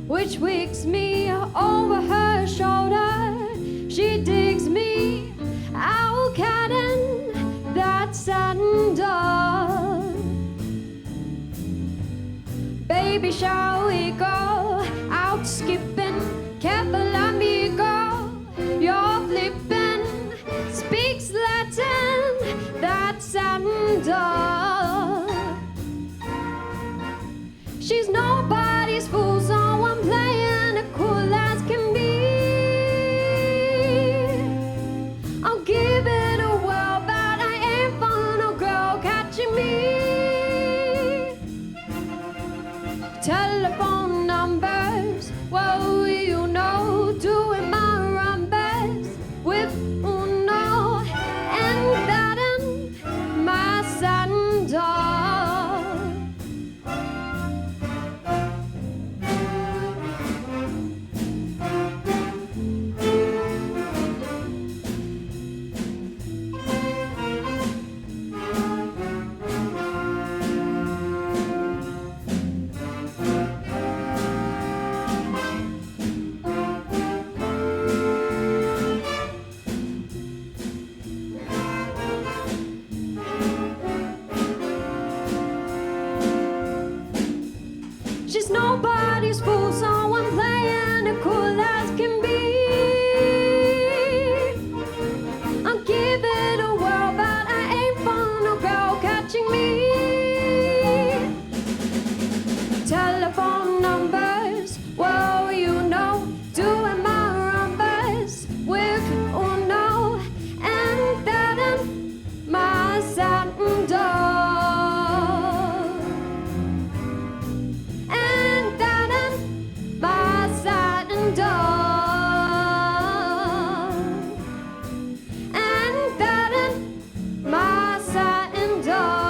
which wicks me over her shoulder. She digs me out catting that satin door. Baby, shall we go out skipping? Careful, amigo, you're flipping. Speaks Latin, that satin door. She's nobody's fool, so I'm playing it cool as can be. I'll give it a whirl, but I ain't for no girl catching me. Telephone numbers, well, you know, doing my run best with Uno and that in my satin door. She's nobody's fool, so I'm playing it cool as can be. I'll give it a whirl, but I ain't for no girl catching me. Telephone numbers, well, you know, doing my rumbers with Uno and that in my satin door. And that in my satin door. And that in my satin door.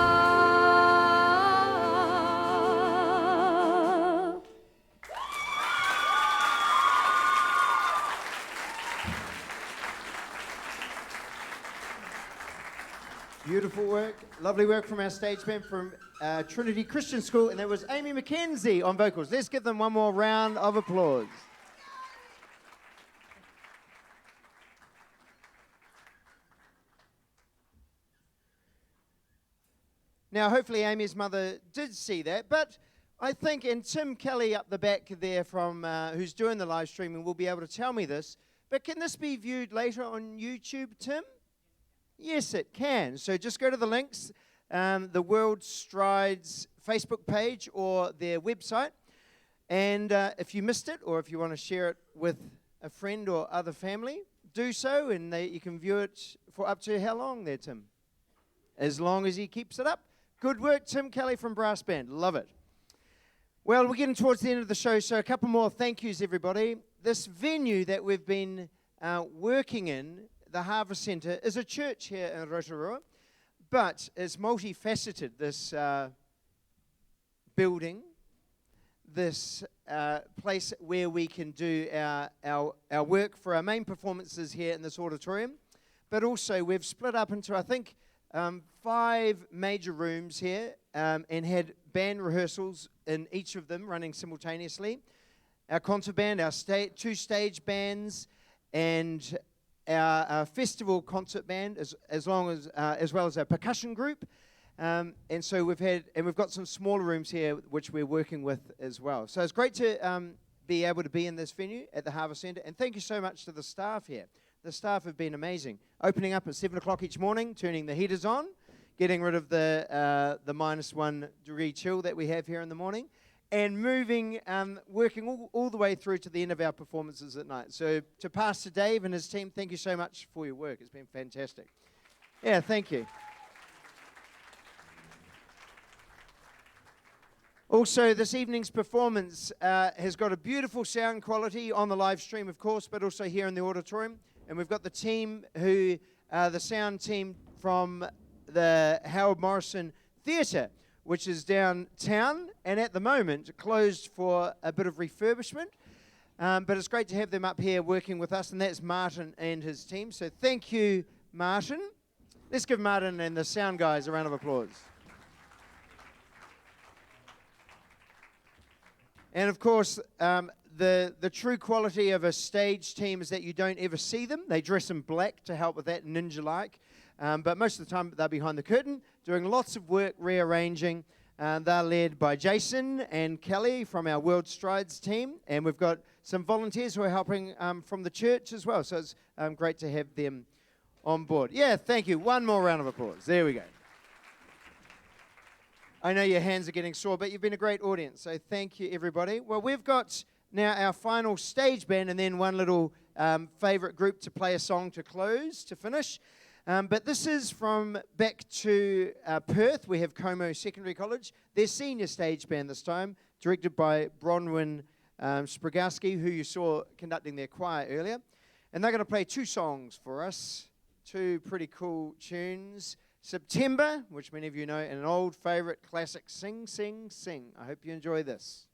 Beautiful work, lovely work from our stage band from Trinity Christian School, and that was Amy McKenzie on vocals. Let's give them one more round of applause. Now, hopefully Amy's mother did see that, but I think, and Tim Kelly up the back there from who's doing the live streaming will be able to tell me this, but can this be viewed later on YouTube, Tim? Yes, it can. So just go to the links, the World Strides Facebook page or their website. And if you missed it or if you want to share it with a friend or other family, do so. And you can view it for up to how long there, Tim? As long as he keeps it up. Good work, Tim Kelly from Brass Band. Love it. Well, we're getting towards the end of the show, so a couple more thank yous, everybody. This venue that we've been working in, the Harvest Centre, is a church here in Rotorua, but it's multifaceted, this building, this place where we can do our work for our main performances here in this auditorium, but also we've split up into, I think, 5 major rooms here and had band rehearsals in each of them running simultaneously. Our concert band, our 2 stage bands, and our festival concert band, as well as our percussion group, and so we've got some smaller rooms here which we're working with as well. So it's great to be able to be in this venue at the Harvest Centre, and thank you so much to the staff here. The staff have been amazing, opening up at 7 o'clock each morning, turning the heaters on, getting rid of the -1 degree chill that we have here in the morning, and moving, working all the way through to the end of our performances at night. So to Pastor Dave and his team, thank you so much for your work. It's been fantastic. Yeah, thank you. Also, this evening's performance has got a beautiful sound quality on the live stream, of course, but also here in the auditorium. And we've got the team the sound team from the Howard Morrison Theatre, which is downtown, and at the moment closed for a bit of refurbishment. But it's great to have them up here working with us, and that's Martin and his team. So thank you, Martin. Let's give Martin and the sound guys a round of applause. And of course, the true quality of a stage team is that you don't ever see them. They dress in black to help with that, ninja-like. But most of the time, they're behind the curtain, doing lots of work rearranging. They're led by Jason and Kelly from our World Strides team. And we've got some volunteers who are helping from the church as well. So it's great to have them on board. Yeah, thank you. One more round of applause. There we go. I know your hands are getting sore, but you've been a great audience. So thank you, everybody. Well, we've got now our final stage band and then one little favourite group to play a song to close, to finish. But this is from back to Perth. We have Como Secondary College. Their senior stage band this time, directed by Bronwyn Sprigowski, who you saw conducting their choir earlier. And they're going to play two songs for us, two pretty cool tunes. September, which many of you know, and an old favourite classic, Sing, Sing, Sing. I hope you enjoy this.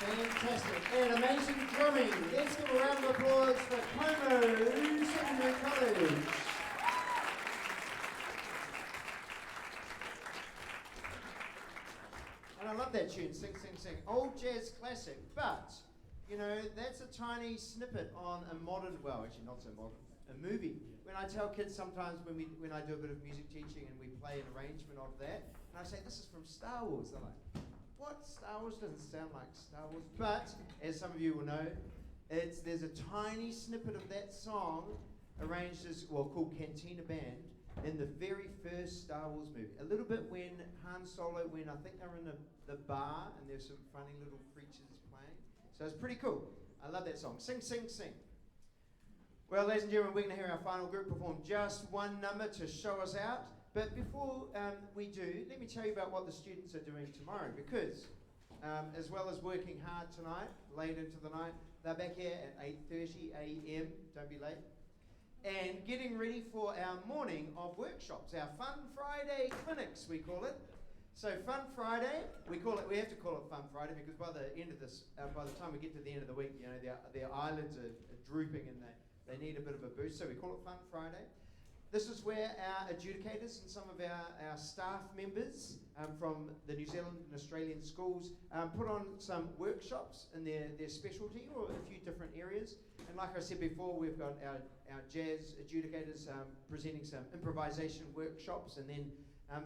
Fantastic. And amazing drumming. Let's give a round of applause for Como Secondary College. And I love that tune, Sing, Sing, Sing. Old jazz classic, but, you know, that's a tiny snippet on a modern, well, actually not so modern, a movie. When I tell kids sometimes when I do a bit of music teaching and we play an arrangement of that, and I say, this is from Star Wars, they're like, what? Star Wars doesn't sound like Star Wars. But, as some of you will know, there's a tiny snippet of that song arranged as, well, called Cantina Band, in the very first Star Wars movie. A little bit when Han Solo, when I think they were in the bar and there's some funny little creatures playing. So it's pretty cool. I love that song. Sing, sing, sing. Well, ladies and gentlemen, we're going to hear our final group perform just one number to show us out. But before we do, let me tell you about what the students are doing tomorrow, because as well as working hard tonight, late into the night, they're back here at 8:30 a.m. Don't be late. And getting ready for our morning of workshops, our Fun Friday clinics, we call it. So Fun Friday, we have to call it Fun Friday because by the end of this, by the time we get to the end of the week, you know, their eyelids are drooping and they need a bit of a boost. So we call it Fun Friday. This is where our adjudicators and some of our staff members from the New Zealand and Australian schools put on some workshops in their specialty or a few different areas. And like I said before, we've got our jazz adjudicators presenting some improvisation workshops, and then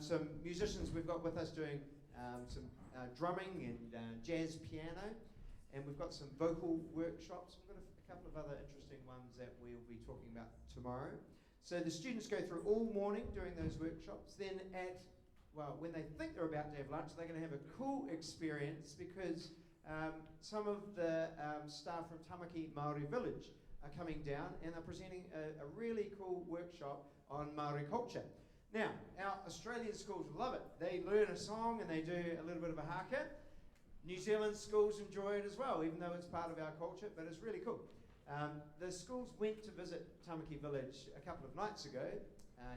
some musicians we've got with us doing some drumming and jazz piano. And we've got some vocal workshops. We've got a couple of other interesting ones that we'll be talking about tomorrow. So the students go through all morning doing those workshops. Then when they think they're about to have lunch, they're going to have a cool experience because some of the staff from Tamaki Māori Village are coming down and they're presenting a really cool workshop on Māori culture. Now, our Australian schools love it. They learn a song and they do a little bit of a haka. New Zealand schools enjoy it as well, even though it's part of our culture, but it's really cool. The schools went to visit Tamaki Village a couple of nights ago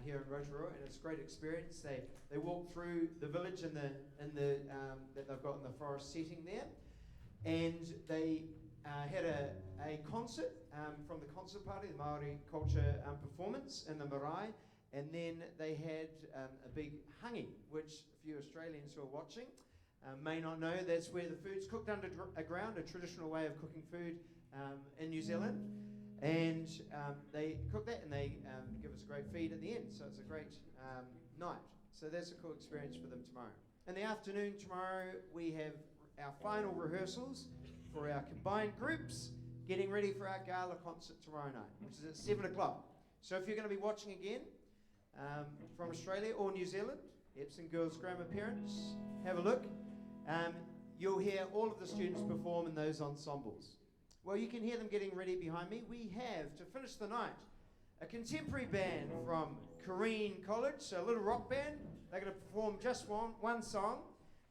here in Rotorua, and it's a great experience. They walked through the village that they've got in the forest setting there, and they had a concert from the concert party, the Māori culture performance in the marae, and then they had a big hangi, which a few Australians who are watching may not know. That's where the food's cooked underground, a traditional way of cooking food in New Zealand, and they cook that and they give us a great feed at the end, so it's a great night. So that's a cool experience for them tomorrow. In the afternoon tomorrow we have our final rehearsals for our combined groups, getting ready for our gala concert tomorrow night, which is at 7 o'clock. So if you're going to be watching again from Australia or New Zealand, Epsom Girls Grammar parents, have a look. You'll hear all of the students perform in those ensembles. Well, you can hear them getting ready behind me. We have, to finish the night, a contemporary band from Corrine College, so a little rock band. They're going to perform just one song.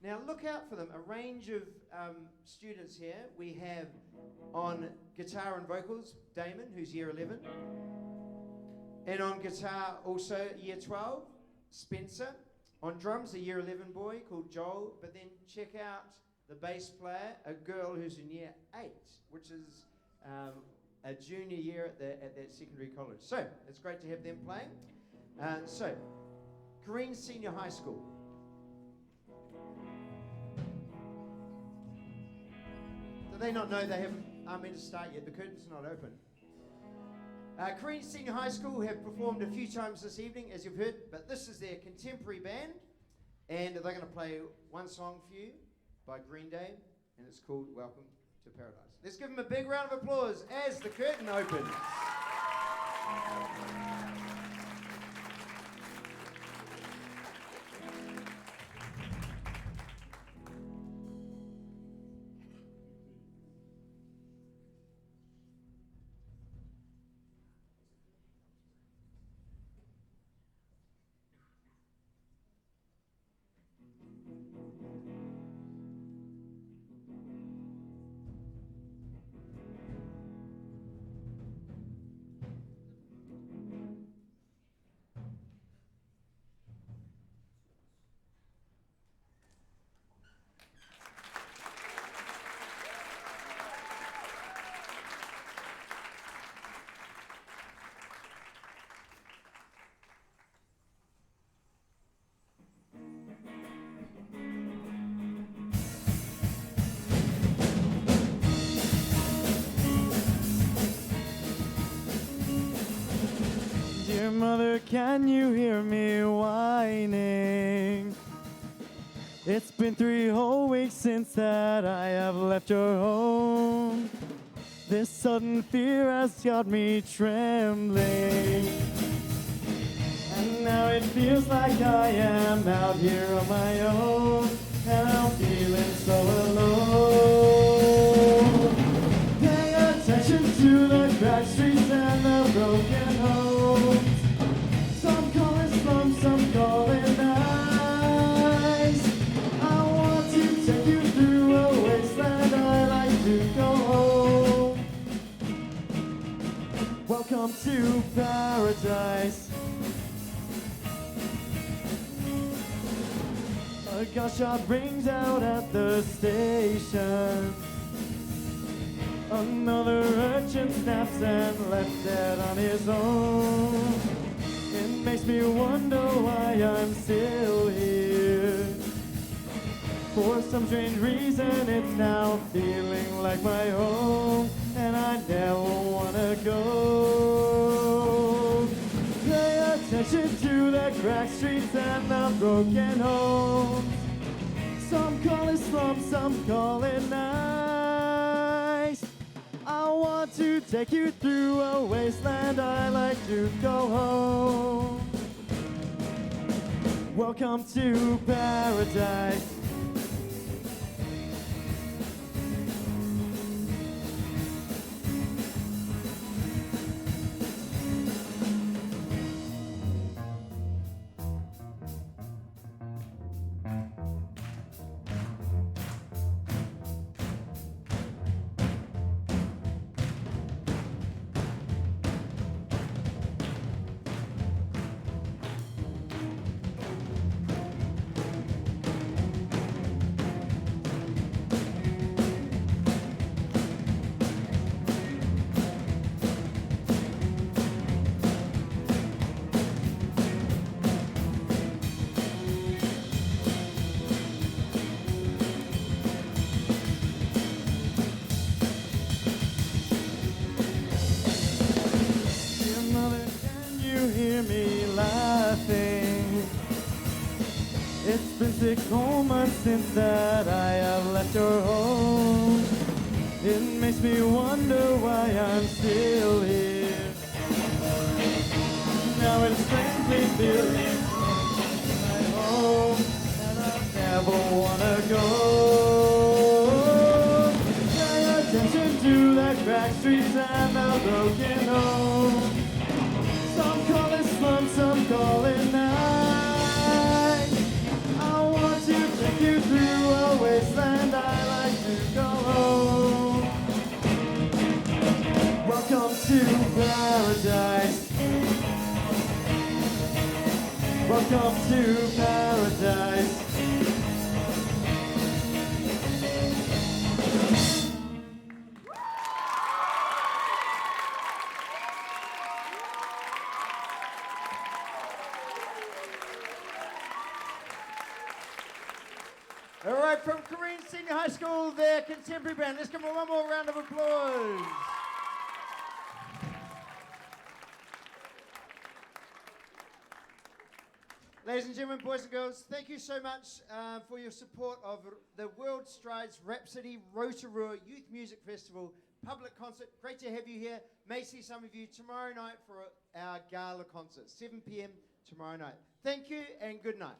Now look out for them, a range of students here. We have on guitar and vocals, Damon, who's year 11. And on guitar also year 12, Spencer. On drums, a year 11 boy called Joel. But then check out the bass player, a girl who's in year 8, which is a junior year at that secondary college. So it's great to have them playing. So, Corrine Senior High School. Do they not know they aren't meant to start yet? The curtain's not open. Corrine Senior High School have performed a few times this evening, as you've heard, but this is their contemporary band, and they're going to play one song for you by Green Day, and it's called Welcome to Paradise. Let's give them a big round of applause as the curtain opens. Dear mother, can you hear me whining? It's been 3 whole weeks since that I have left your home. This sudden fear has got me trembling. And now it feels like I am out here on my own, and I'm feeling so alone. Pay attention to the cracked streets and the broken homes. Some call it slums, some call it nice. I want to take you through a wasteland, I like to go home. Welcome to paradise. A gunshot rings out at the station. Another urchin snaps and left dead on his own. It makes me wonder why I'm still here. For some strange reason it's now feeling like my home, and I never wanna go. Pay attention to the cracked streets and the broken homes. Some call it slums, some call it nice. I want to take you through a wasteland, I like to go home. Welcome to paradise. It's been 6 whole months since that I have left your home. It makes me wonder why I'm still here. Now it's strangely feeling my home, and I never wanna go. Pay attention to the cracked streets and the broken homes. Some call it slums, some call it night. Take you through a wasteland, I like to go home. Welcome to paradise. Welcome to paradise. All right, from Korean Senior High School, their contemporary band. Let's give them one more round of applause. Ladies and gentlemen, boys and girls, thank you so much for your support of the World Strides Rhapsody Rotorua Youth Music Festival public concert. Great to have you here. May see some of you tomorrow night for our gala concert, 7 p.m. tomorrow night. Thank you and good night.